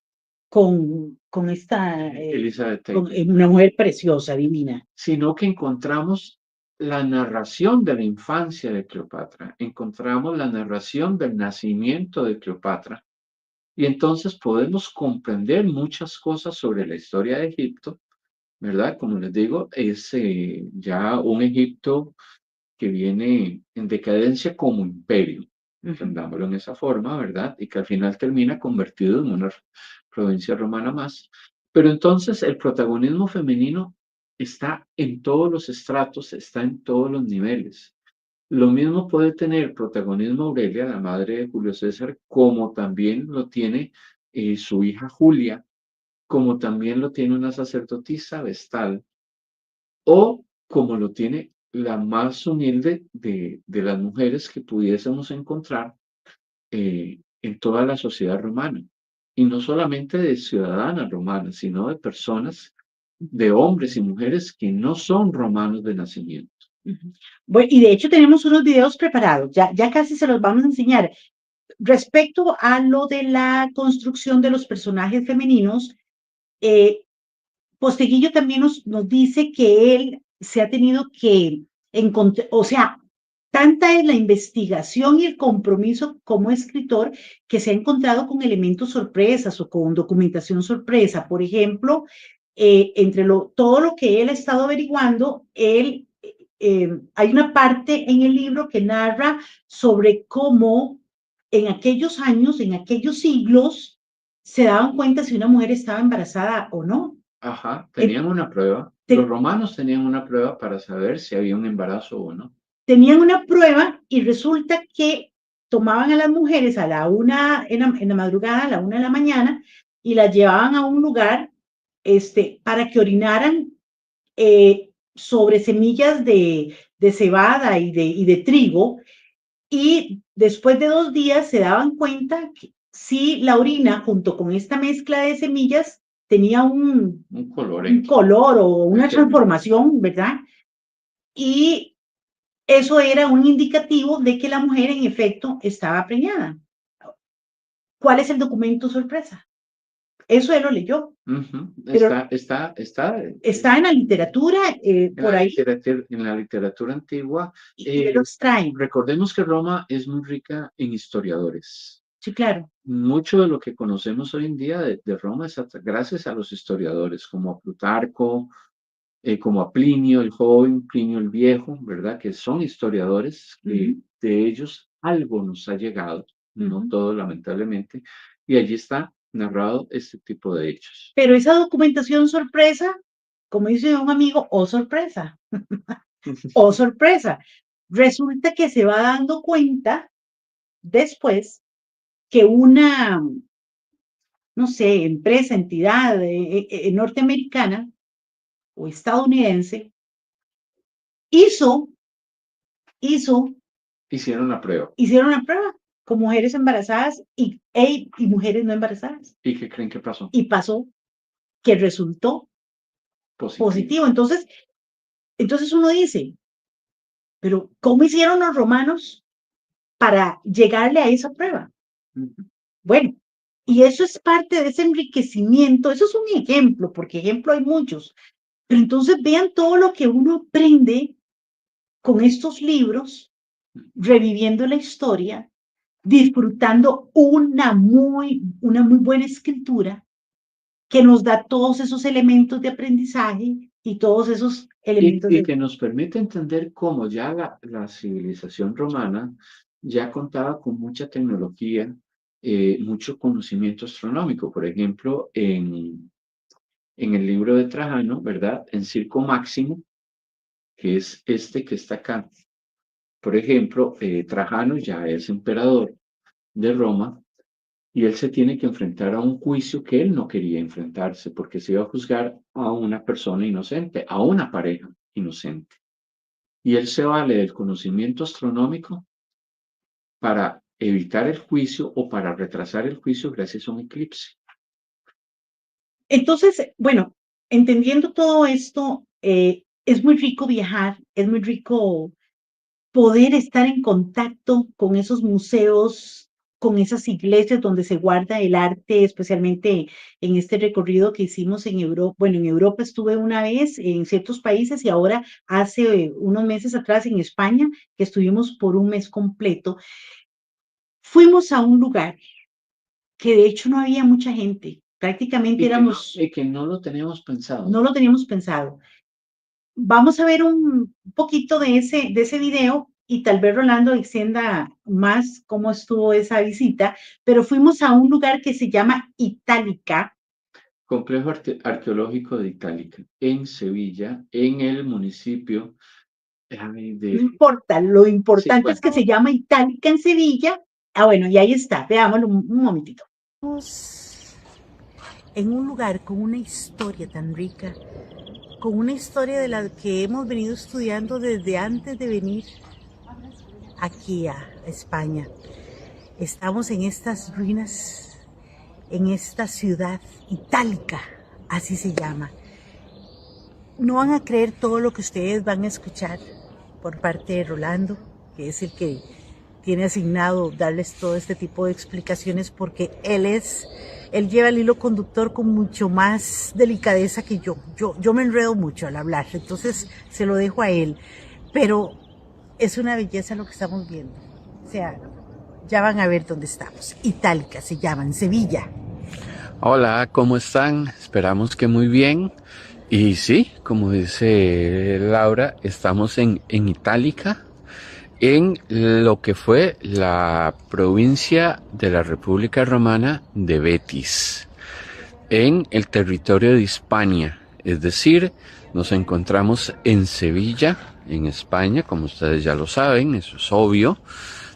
Con esta, Elizabeth con Taylor, una mujer preciosa, divina. sino que encontramos la narración de la infancia de Cleopatra, encontramos la narración del nacimiento de Cleopatra, y entonces podemos comprender muchas cosas sobre la historia de Egipto, ¿verdad? Como les digo, es ya un Egipto que viene en decadencia como imperio, Ujú, entendámoslo en esa forma, ¿verdad? Y que al final termina convertido en una provincia romana más. Pero entonces el protagonismo femenino está en todos los estratos, está en todos los niveles. Lo mismo puede tener protagonismo Aurelia, la madre de Julio César, como también lo tiene su hija Julia, como también lo tiene una sacerdotisa Vestal, o como lo tiene la más humilde de las mujeres que pudiésemos encontrar en toda la sociedad romana. Y no solamente de ciudadanas romanas, sino de personas, de hombres y mujeres que no son romanos de nacimiento. ujú. Bueno, y de hecho tenemos unos videos preparados, ya casi se los vamos a enseñar. Respecto a lo de la construcción de los personajes femeninos, eh, Posteguillo también nos dice que él se ha tenido que encontrar, o sea, tanta es la investigación y el compromiso como escritor que se ha encontrado con elementos sorpresas o con documentación sorpresa. Por ejemplo, todo lo que él ha estado averiguando, hay una parte en el libro que narra sobre cómo en aquellos años, en aquellos siglos, se daban cuenta si una mujer estaba embarazada o no. Ajá, Eh, tenían una prueba. Los te- romanos tenían una prueba para saber si había un embarazo o no. Tenían una prueba y resulta que tomaban a las mujeres a la una, en la madrugada, a la una de la mañana, y las llevaban a un lugar para que orinaran sobre semillas de cebada y de trigo, y después de 2 días se daban cuenta que si la orina junto con esta mezcla de semillas tenía Un color un X color o una determinado. transformación, ¿verdad? Y eso era un indicativo de que la mujer en efecto estaba preñada. ¿Cuál es el documento sorpresa? Eso él lo leyó, Ujú. pero Está está en la literatura por ahí en la literatura antigua. y él lo eh, extrae. Recordemos que Roma es muy rica en historiadores. Sí, claro. Mucho de lo que conocemos hoy en día de Roma es gracias a los historiadores, como a Plutarco, como a Plinio el joven, Plinio el viejo, ¿verdad? Que son historiadores, Uh -huh, que de ellos algo nos ha llegado, uh no -huh. todo lamentablemente, y allí está narrado este tipo de hechos. Pero esa documentación sorpresa como dice un amigo, oh sorpresa, oh sorpresa. Resulta que se va dando cuenta después que una, no sé, empresa, entidad norteamericana o estadounidense hizo, hizo, Hicieron la prueba. hicieron una prueba con mujeres embarazadas y mujeres no embarazadas. ¿Y qué creen que pasó? Y pasó que resultó positivo. Entonces uno dice, pero ¿cómo hicieron los romanos para llegarle a esa prueba? Bueno, y eso es parte de ese enriquecimiento, eso es un ejemplo, porque ejemplo hay muchos, pero entonces vean todo lo que uno aprende con estos libros, reviviendo la historia, disfrutando una muy buena escritura que nos da todos esos elementos de aprendizaje y todos esos elementos Y de... que nos permite entender cómo ya la civilización romana ya contaba con mucha tecnología, mucho conocimiento astronómico. Por ejemplo, en el libro de Trajano, ¿verdad? En Circo Máximo, que es este que está acá. Por ejemplo, Trajano ya es emperador de Roma y él se tiene que enfrentar a un juicio que él no quería enfrentarse porque se iba a juzgar a una persona inocente, a una pareja inocente. Y él se vale del conocimiento astronómico para evitar el juicio o para retrasar el juicio gracias a un eclipse. Entonces, bueno, entendiendo todo esto, es muy rico viajar, es muy rico poder estar en contacto con esos museos, con esas iglesias donde se guarda el arte, especialmente en este recorrido que hicimos en Europa. Bueno, en Europa estuve una vez en ciertos países y ahora hace unos meses atrás en España, que estuvimos por un mes completo. Fuimos a un lugar que de hecho no había mucha gente, prácticamente éramos, Que no lo teníamos pensado. no lo teníamos pensado. Vamos a ver un poquito de ese video y tal vez Rolando extienda más cómo estuvo esa visita, pero fuimos a un lugar que se llama Itálica. Complejo arqueológico de Itálica, en Sevilla, en el municipio No de... importa, lo Sí, importante bueno, es que se llama Itálica en Sevilla. Ah, bueno, y ahí está, veámoslo un momentito. Estamos en un lugar con una historia tan rica, con una historia de la que hemos venido estudiando desde antes de venir aquí a España. Estamos en estas ruinas, en esta ciudad itálica, así se llama. No van a creer todo lo que ustedes van a escuchar por parte de Rolando, que es el que tiene asignado darles todo este tipo de explicaciones, porque él lleva el hilo conductor con mucho más delicadeza que yo. Yo me enredo mucho al hablar, entonces se lo dejo a él. Pero es una belleza lo que estamos viendo. O sea, ya van a ver dónde estamos. Itálica se llama, en Sevilla. hola, ¿cómo están? Esperamos que muy bien. Y sí, como dice Laura, estamos en Itálica, en lo que fue la provincia de la República Romana de Betis, en el territorio de Hispania. Es decir, nos encontramos en Sevilla, en España, como ustedes ya lo saben, eso es obvio,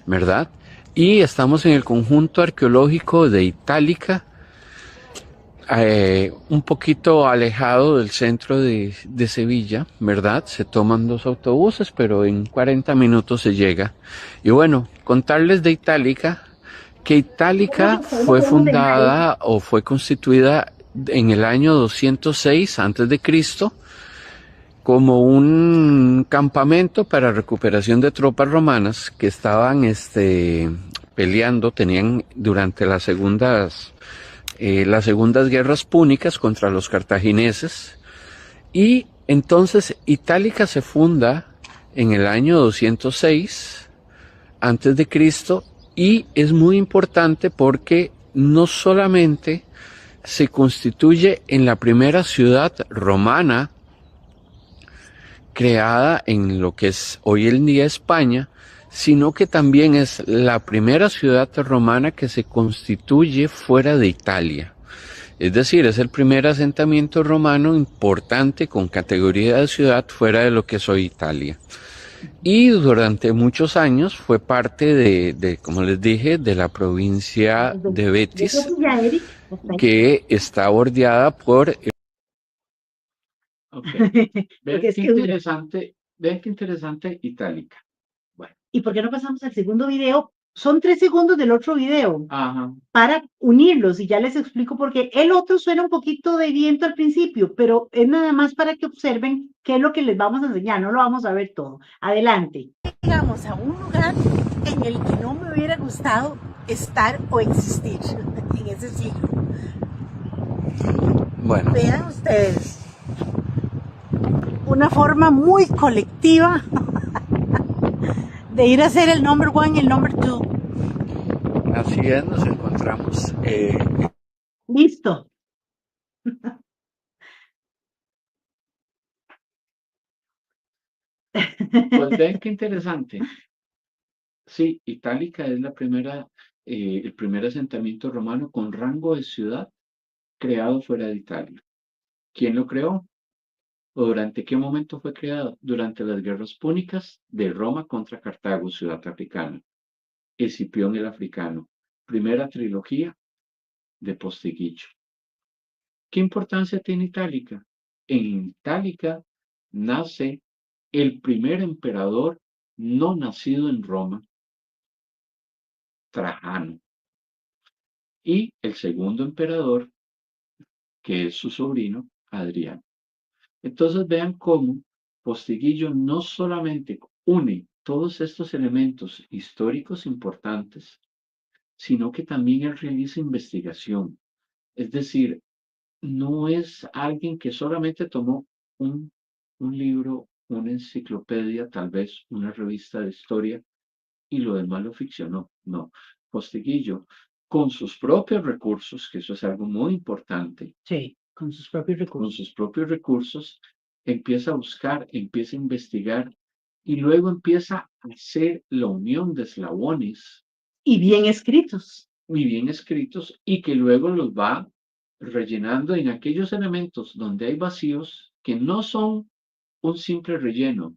¿verdad? Y estamos en el conjunto arqueológico de Itálica, un poquito alejado del centro de Sevilla, ¿verdad? Se toman 2 autobuses, pero en 40 minutos se llega. Y bueno, contarles de Itálica, que Itálica fue fundada o fue constituida en el año 206 a.C. como un campamento para recuperación de tropas romanas que estaban peleando, tenían durante las segundas guerras púnicas contra los cartagineses, y entonces Itálica se funda en el año 206 antes de Cristo, y es muy importante porque no solamente se constituye en la primera ciudad romana creada en lo que es hoy en día España, sino que también es la primera ciudad romana que se constituye fuera de Italia. Es decir, es el primer asentamiento romano importante con categoría de ciudad fuera de lo que es hoy Italia. Y durante muchos años fue parte como les dije, de la provincia Desde, de yo creo Betis, que ya Eric, hasta ahí. que está bordeada por... Ok, Porque ven es qué que dura. interesante, ven qué interesante Itálica. Bueno, ¿Y por qué no pasamos al segundo video? Son 3 segundos del otro video ajá, para unirlos y ya les explico por qué. El otro suena un poquito de viento al principio, pero es nada más para que observen qué es lo que les vamos a enseñar. No lo vamos a ver todo. Adelante. Llegamos a un lugar en el que no me hubiera gustado estar o existir en ese siglo. bueno. Vean ustedes, una forma muy colectiva de ir a ser el number one y el number two. Así es, nos encontramos. Listo. Pues ven qué interesante. Sí, Itálica es el primer asentamiento romano con rango de ciudad creado fuera de Italia. ¿Quién lo creó? ¿O durante qué momento fue creado? Durante las guerras púnicas de Roma contra Cartago, ciudad africana. Escipión el Africano. Primera trilogía de Posteguillo. ¿Qué importancia tiene Itálica? En Itálica nace el primer emperador no nacido en Roma, Trajano, y el segundo emperador, que es su sobrino, Adriano. Entonces vean cómo Posteguillo no solamente une todos estos elementos históricos importantes, sino que también él realiza investigación. Es decir, no es alguien que solamente tomó un, un libro, una enciclopedia, tal vez una revista de historia y lo demás lo ficcionó. No, Posteguillo, con sus propios recursos, que eso es algo muy importante, Sí, con sus propios con recursos. sus propios recursos, empieza a buscar, empieza a investigar y luego empieza a hacer la unión de eslabones Y bien escritos. muy bien escritos y que luego los va rellenando en aquellos elementos donde hay vacíos que no son un simple relleno,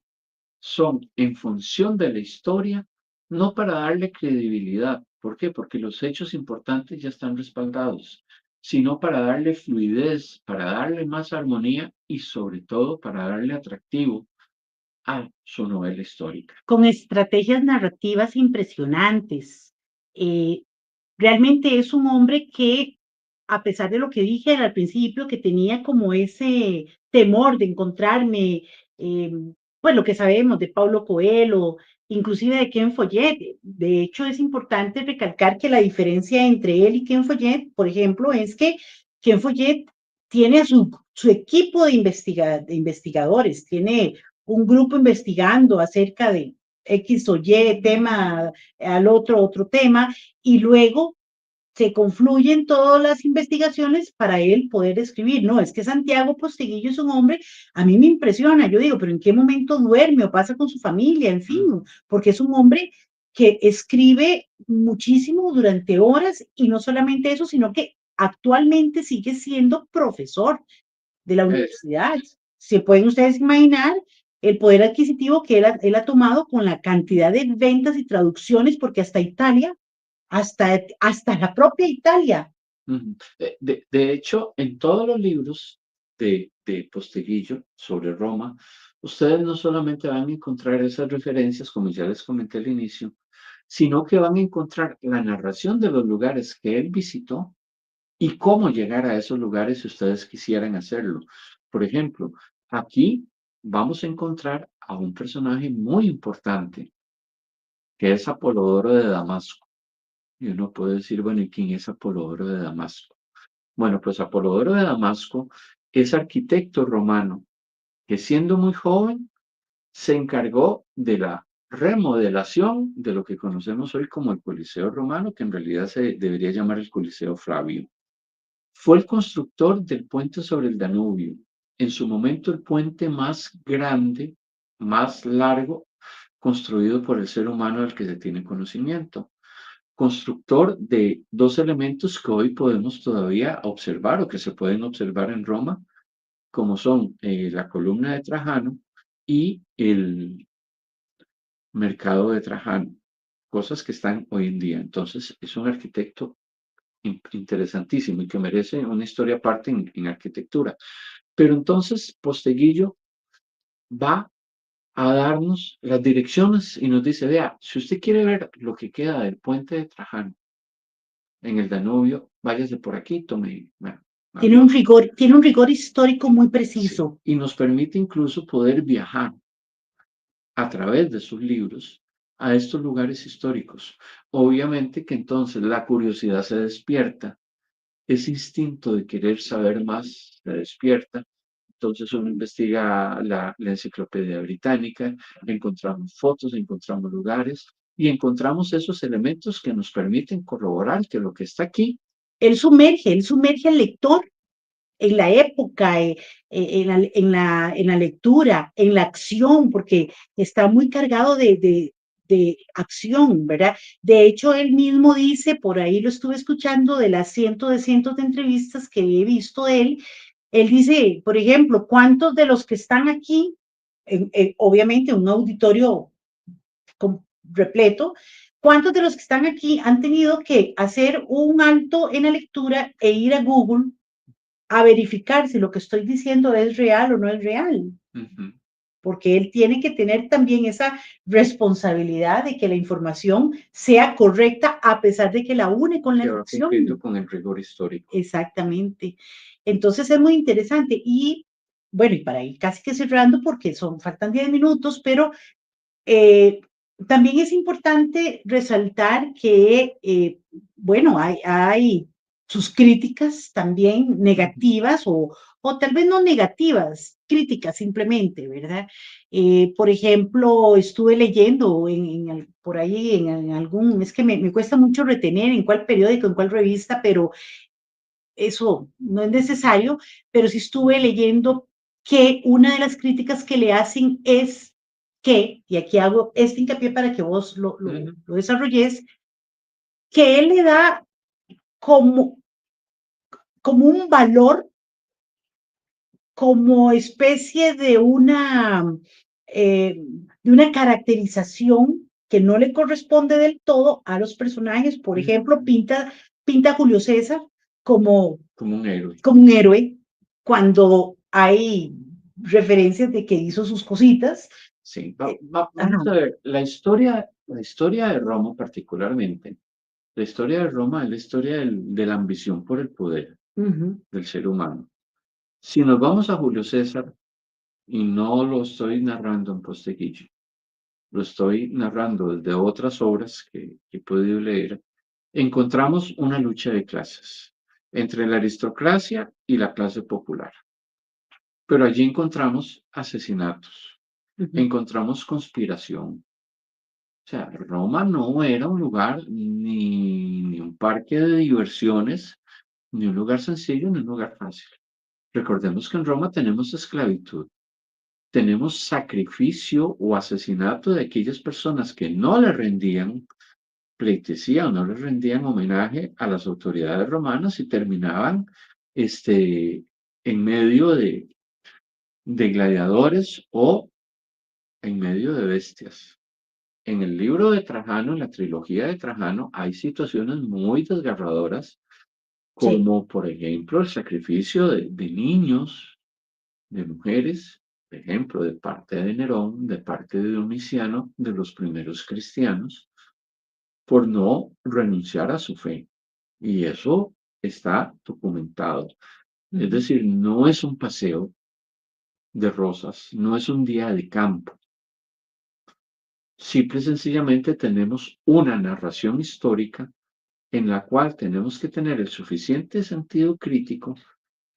son en función de la historia, no para darle credibilidad. ¿Por qué? Porque los hechos importantes ya están respaldados, sino para darle fluidez, para darle más armonía y sobre todo para darle atractivo a su novela histórica. Con estrategias narrativas impresionantes. Eh, Realmente es un hombre que, a pesar de lo que dije al principio, que tenía como ese temor de encontrarme, eh, pues lo que sabemos de Paulo Coelho, inclusive de Ken Follett. De hecho, es importante recalcar que la diferencia entre él y Ken Follett, por ejemplo, es que Ken Follett tiene su equipo de investigadores, tiene un grupo investigando acerca de X o Y tema, al otro tema, y luego se confluyen todas las investigaciones para él poder escribir. No, es que Santiago Posteguillo es un hombre, a mí me impresiona, yo digo, pero ¿en qué momento duerme o pasa con su familia? En fin, porque es un hombre que escribe muchísimo durante horas y no solamente eso, sino que actualmente sigue siendo profesor de la Es, universidad. Se pueden ustedes imaginar el poder adquisitivo que él ha tomado con la cantidad de ventas y traducciones, porque hasta Italia, hasta la propia Italia. de hecho, en todos los libros de Posteguillo sobre Roma, ustedes no solamente van a encontrar esas referencias, como ya les comenté al inicio, sino que van a encontrar la narración de los lugares que él visitó y cómo llegar a esos lugares si ustedes quisieran hacerlo. Por ejemplo, aquí vamos a encontrar a un personaje muy importante, que es Apolodoro de Damasco. Y uno puede decir, bueno, ¿y quién es Apolodoro de Damasco? Bueno, pues Apolodoro de Damasco es arquitecto romano que siendo muy joven se encargó de la remodelación de lo que conocemos hoy como el Coliseo Romano, que en realidad se debería llamar el Coliseo Flavio. Fue el constructor del puente sobre el Danubio, en su momento el puente más grande, más largo, construido por el ser humano del que se tiene conocimiento. constructor de dos elementos que hoy podemos todavía observar o que se pueden observar en Roma, como son la columna de Trajano y el mercado de Trajano, cosas que están hoy en día. Entonces, es un arquitecto interesantísimo y que merece una historia aparte en arquitectura. Pero entonces, Posteguillo va a darnos las direcciones y nos dice, vea, si usted quiere ver lo que queda del puente de Trajano en el Danubio, váyase por aquí, tome, bueno, un avión. Tiene un rigor histórico muy Sí. preciso. Y nos permite incluso poder viajar a través de sus libros a estos lugares históricos. Obviamente que entonces la curiosidad se despierta, ese instinto de querer saber más se despierta. Entonces uno investiga la enciclopedia británica, encontramos fotos, encontramos lugares y encontramos esos elementos que nos permiten corroborar que lo que está aquí. Él sumerge al lector en la época, en la lectura, en la acción, porque está muy cargado de acción, ¿verdad? De hecho, él mismo dice, por ahí lo estuve escuchando de las cientos de entrevistas que he visto de él dice, por ejemplo, ¿cuántos de los que están aquí, obviamente un auditorio repleto, cuántos de los que están aquí han tenido que hacer un alto en la lectura e ir a Google a verificar si lo que estoy diciendo es real o no es real? Ujú. Porque él tiene que tener también esa responsabilidad de que la información sea correcta a pesar de que la une con la Que va cumpliendo ficción. con el rigor histórico. Exactamente. Entonces es muy interesante y bueno, y para ir casi que cerrando porque faltan 10 minutos, pero eh, también es importante resaltar que, bueno, hay sus críticas también Ujú. negativas o tal vez no negativas, críticas simplemente, ¿verdad? Por ejemplo, estuve leyendo por ahí en algún, es que me cuesta mucho retener en cuál periódico, en cuál revista, pero eso no es necesario, pero sí estuve leyendo que una de las críticas que le hacen es que, y aquí hago este hincapié para que vos Ujú. lo desarrolles, que él le da como, como un valor, como especie de una caracterización que no le corresponde del todo a los personajes. Por Ujú. ejemplo, pinta a Julio César como Como un héroe. como un héroe cuando hay referencias de que hizo sus cositas. Sí, Ajá. vamos a ver, la historia de Roma particularmente, la historia de Roma es la historia de la ambición por el poder Ujú, del ser humano. Si nos vamos a Julio César, y no lo estoy narrando en Posteguillo, lo estoy narrando desde otras obras que he podido leer, encontramos una lucha de clases entre la aristocracia y la clase popular. Pero allí encontramos asesinatos, ujú. encontramos conspiración. O sea, Roma no era un lugar ni un parque de diversiones, ni un lugar sencillo, ni un lugar fácil. Recordemos que en Roma tenemos esclavitud, tenemos sacrificio o asesinato de aquellas personas que no le rendían pleitesía o no le rendían homenaje a las autoridades romanas y terminaban en medio de gladiadores o en medio de bestias. En el libro de Trajano, en la trilogía de Trajano, hay situaciones muy desgarradoras, Sí. como por ejemplo el sacrificio de niños, de mujeres, por ejemplo, de parte de Nerón, de parte de Domiciano, de los primeros cristianos, por no renunciar a su fe. Y eso está documentado. Es Ujú. decir, no es un paseo de rosas, no es un día de campo. Simple y sencillamente tenemos una narración histórica en la cual tenemos que tener el suficiente sentido crítico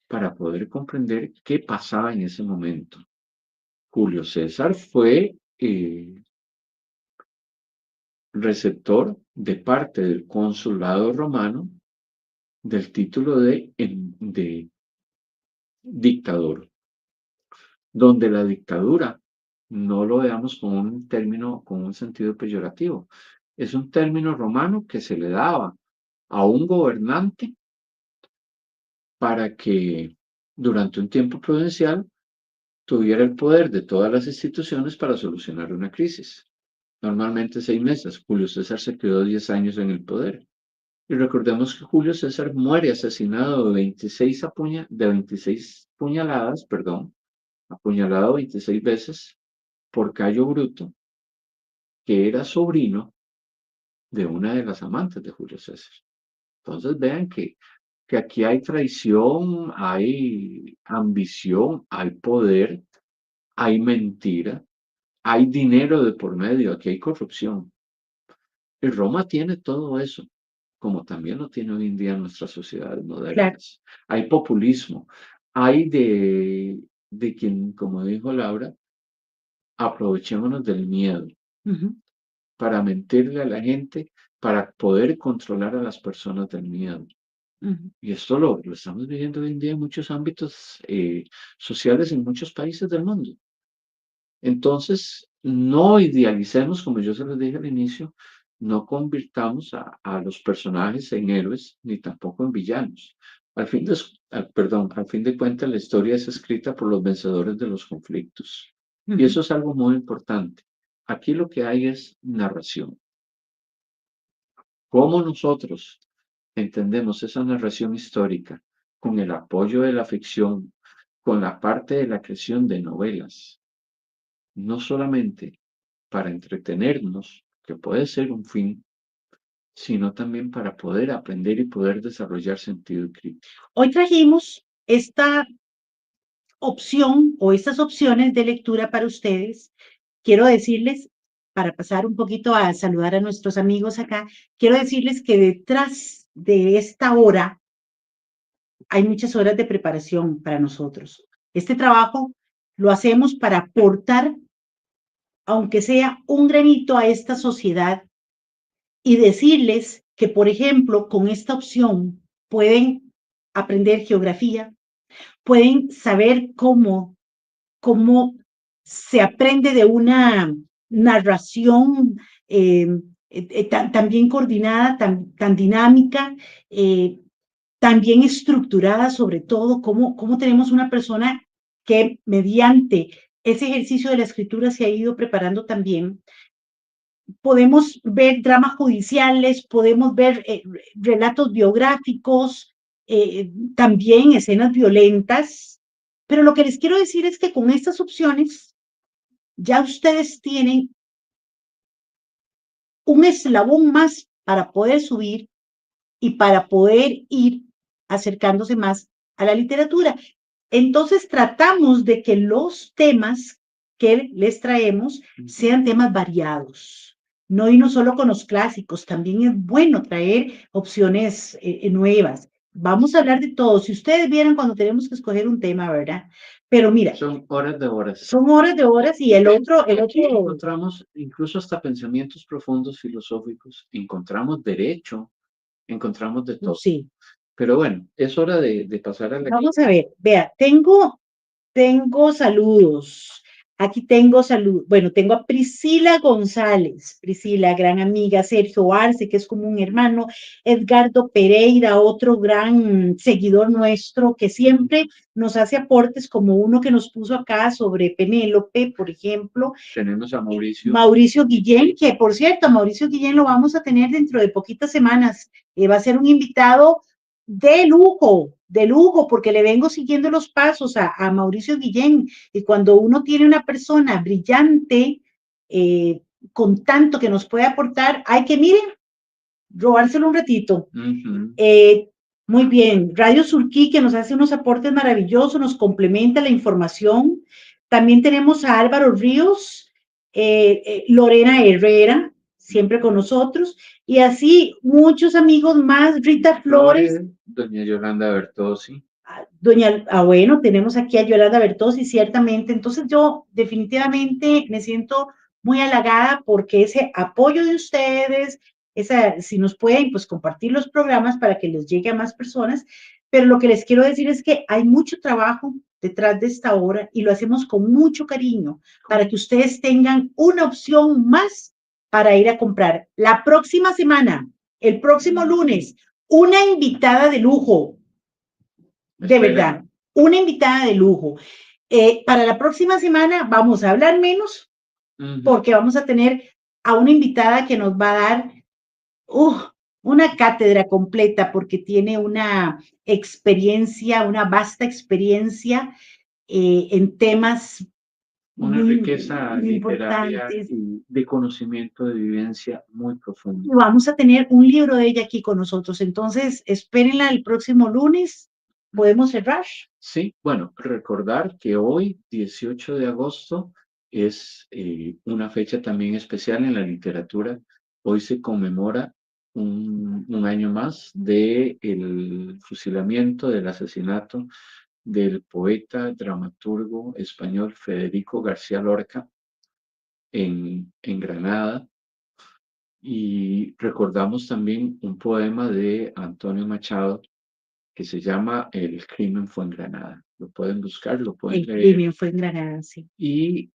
para poder comprender qué pasaba en ese momento. Julio César fue receptor de parte del consulado romano del título de dictador, donde la dictadura no lo veamos como un término, con un sentido peyorativo. Es un término romano que se le daba a un gobernante para que durante un tiempo prudencial tuviera el poder de todas las instituciones para solucionar una crisis. Normalmente 6 meses. Julio César se quedó 10 años en el poder. Y recordemos que Julio César muere asesinado de 26 puñaladas, perdón, apuñalado 26 veces por Cayo Bruto, que era sobrino de una de las amantes de Julio César. Entonces vean que aquí hay traición, hay ambición, hay poder, hay mentira, hay dinero de por medio, aquí hay corrupción. Y Roma tiene todo eso, como también lo tiene hoy en día nuestras sociedades Claro. modernas. Hay populismo, hay de quien, como dijo Laura, aprovechémonos del miedo Ujú, para mentirle a la gente, para poder controlar a las personas del miedo. ujú. Y esto lo estamos viviendo hoy en día en muchos ámbitos sociales en muchos países del mundo. Entonces, no idealicemos, como yo se los dije al inicio, no convirtamos a los personajes en héroes ni tampoco en villanos. Al fin de cuentas, la historia es escrita por los vencedores de los conflictos. Y Ujú. eso es algo muy importante. Aquí lo que hay es narración. ¿Cómo nosotros entendemos esa narración histórica con el apoyo de la ficción, con la parte de la creación de novelas? No solamente para entretenernos, que puede ser un fin, sino también para poder aprender y poder desarrollar sentido crítico. Hoy trajimos esta opción o estas opciones de lectura para ustedes. Quiero decirles, para pasar un poquito a saludar a nuestros amigos acá, quiero decirles que detrás de esta hora hay muchas horas de preparación para nosotros. Este trabajo lo hacemos para aportar, aunque sea un granito a esta sociedad, y decirles que, por ejemplo, con esta opción pueden aprender geografía, pueden saber cómo se aprende de una narración tan bien coordinada, tan dinámica, tan bien estructurada, sobre todo, cómo tenemos una persona que mediante ese ejercicio de la escritura se ha ido preparando también. Podemos ver dramas judiciales, podemos ver relatos biográficos, también escenas violentas, pero lo que les quiero decir es que con estas opciones ya ustedes tienen un eslabón más para poder subir y para poder ir acercándose más a la literatura. Entonces tratamos de que los temas que les traemos sean temas variados, no irnos solo con los clásicos, también es bueno traer opciones nuevas. Vamos a hablar de todo. Si ustedes vieran cuando tenemos que escoger un tema, ¿verdad? Pero mira, Son horas de horas. son horas de horas y Aquí encontramos incluso hasta pensamientos profundos filosóficos, encontramos derecho, encontramos de todo. sí. Pero bueno, es hora de pasar a la... Vamos a ver, vea, tengo saludos. Aquí tengo salud. Bueno, tengo a Priscila González, Priscila, gran amiga, Sergio Arce, que es como un hermano, Edgardo Pereira, otro gran seguidor nuestro, que siempre nos hace aportes, como uno que nos puso acá sobre Penélope, por ejemplo. Tenemos a Mauricio. Mauricio Guillén, que por cierto, a Mauricio Guillén lo vamos a tener dentro de poquitas semanas. Va a ser un invitado de lujo, porque le vengo siguiendo los pasos a Mauricio Guillén. Y cuando uno tiene una persona brillante, con tanto que nos puede aportar, hay que, miren, robárselo un ratito. Muy bien, Radio Surquí, que nos hace unos aportes maravillosos, nos complementa la información. También tenemos a Álvaro Ríos, Lorena Herrera, siempre con nosotros, y así muchos amigos más, Rita Flores, Doña Yolanda Bertossi. Bueno, tenemos aquí a Yolanda Bertossi, ciertamente. Entonces yo definitivamente me siento muy halagada porque ese apoyo de ustedes, si nos pueden, pues compartir los programas para que les llegue a más personas. Pero lo que les quiero decir es que hay mucho trabajo detrás de esta obra y lo hacemos con mucho cariño para que ustedes tengan una opción más para ir a comprar. La próxima semana, el próximo lunes, una invitada de lujo, de verdad, una invitada de lujo. Para la próxima semana vamos a hablar menos porque vamos a tener a una invitada que nos va a dar una cátedra completa porque tiene una experiencia, una vasta experiencia en temas una riqueza muy literaria importantes. y de conocimiento, de vivencia muy profunda. Y vamos a tener un libro de ella aquí con nosotros. Entonces, espérenla el próximo lunes. ¿Podemos cerrar? Sí, bueno, recordar que hoy, 18 de agosto, es una fecha también especial en la literatura. Hoy se conmemora un año más del fusilamiento, del asesinato del poeta, dramaturgo español Federico García Lorca en Granada. Y recordamos también un poema de Antonio Machado que se llama El crimen fue en Granada. Lo pueden buscar, lo pueden El leer. crimen fue en Granada, sí. Y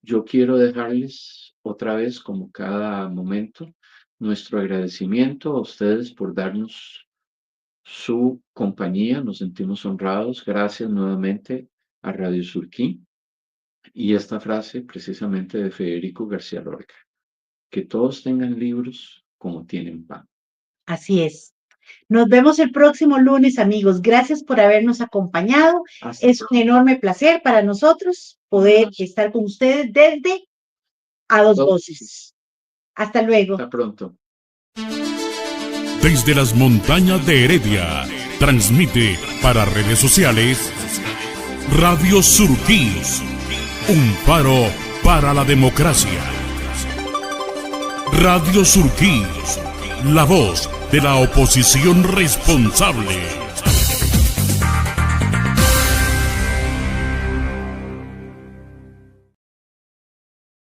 yo quiero dejarles otra vez, como cada momento, nuestro agradecimiento a ustedes por darnos su compañía. Nos sentimos honrados. Gracias nuevamente a Radio Surquí. Y esta frase precisamente de Federico García Lorca: que todos tengan libros como tienen pan. Así es. Nos vemos el próximo lunes, amigos. Gracias por habernos acompañado. Es un enorme placer para nosotros poder estar con ustedes desde A Dos Voces. Hasta luego. Hasta pronto. Desde las montañas de Heredia, transmite para redes sociales Radio Surquí, un faro para la democracia. Radio Surquí, la voz de la oposición responsable.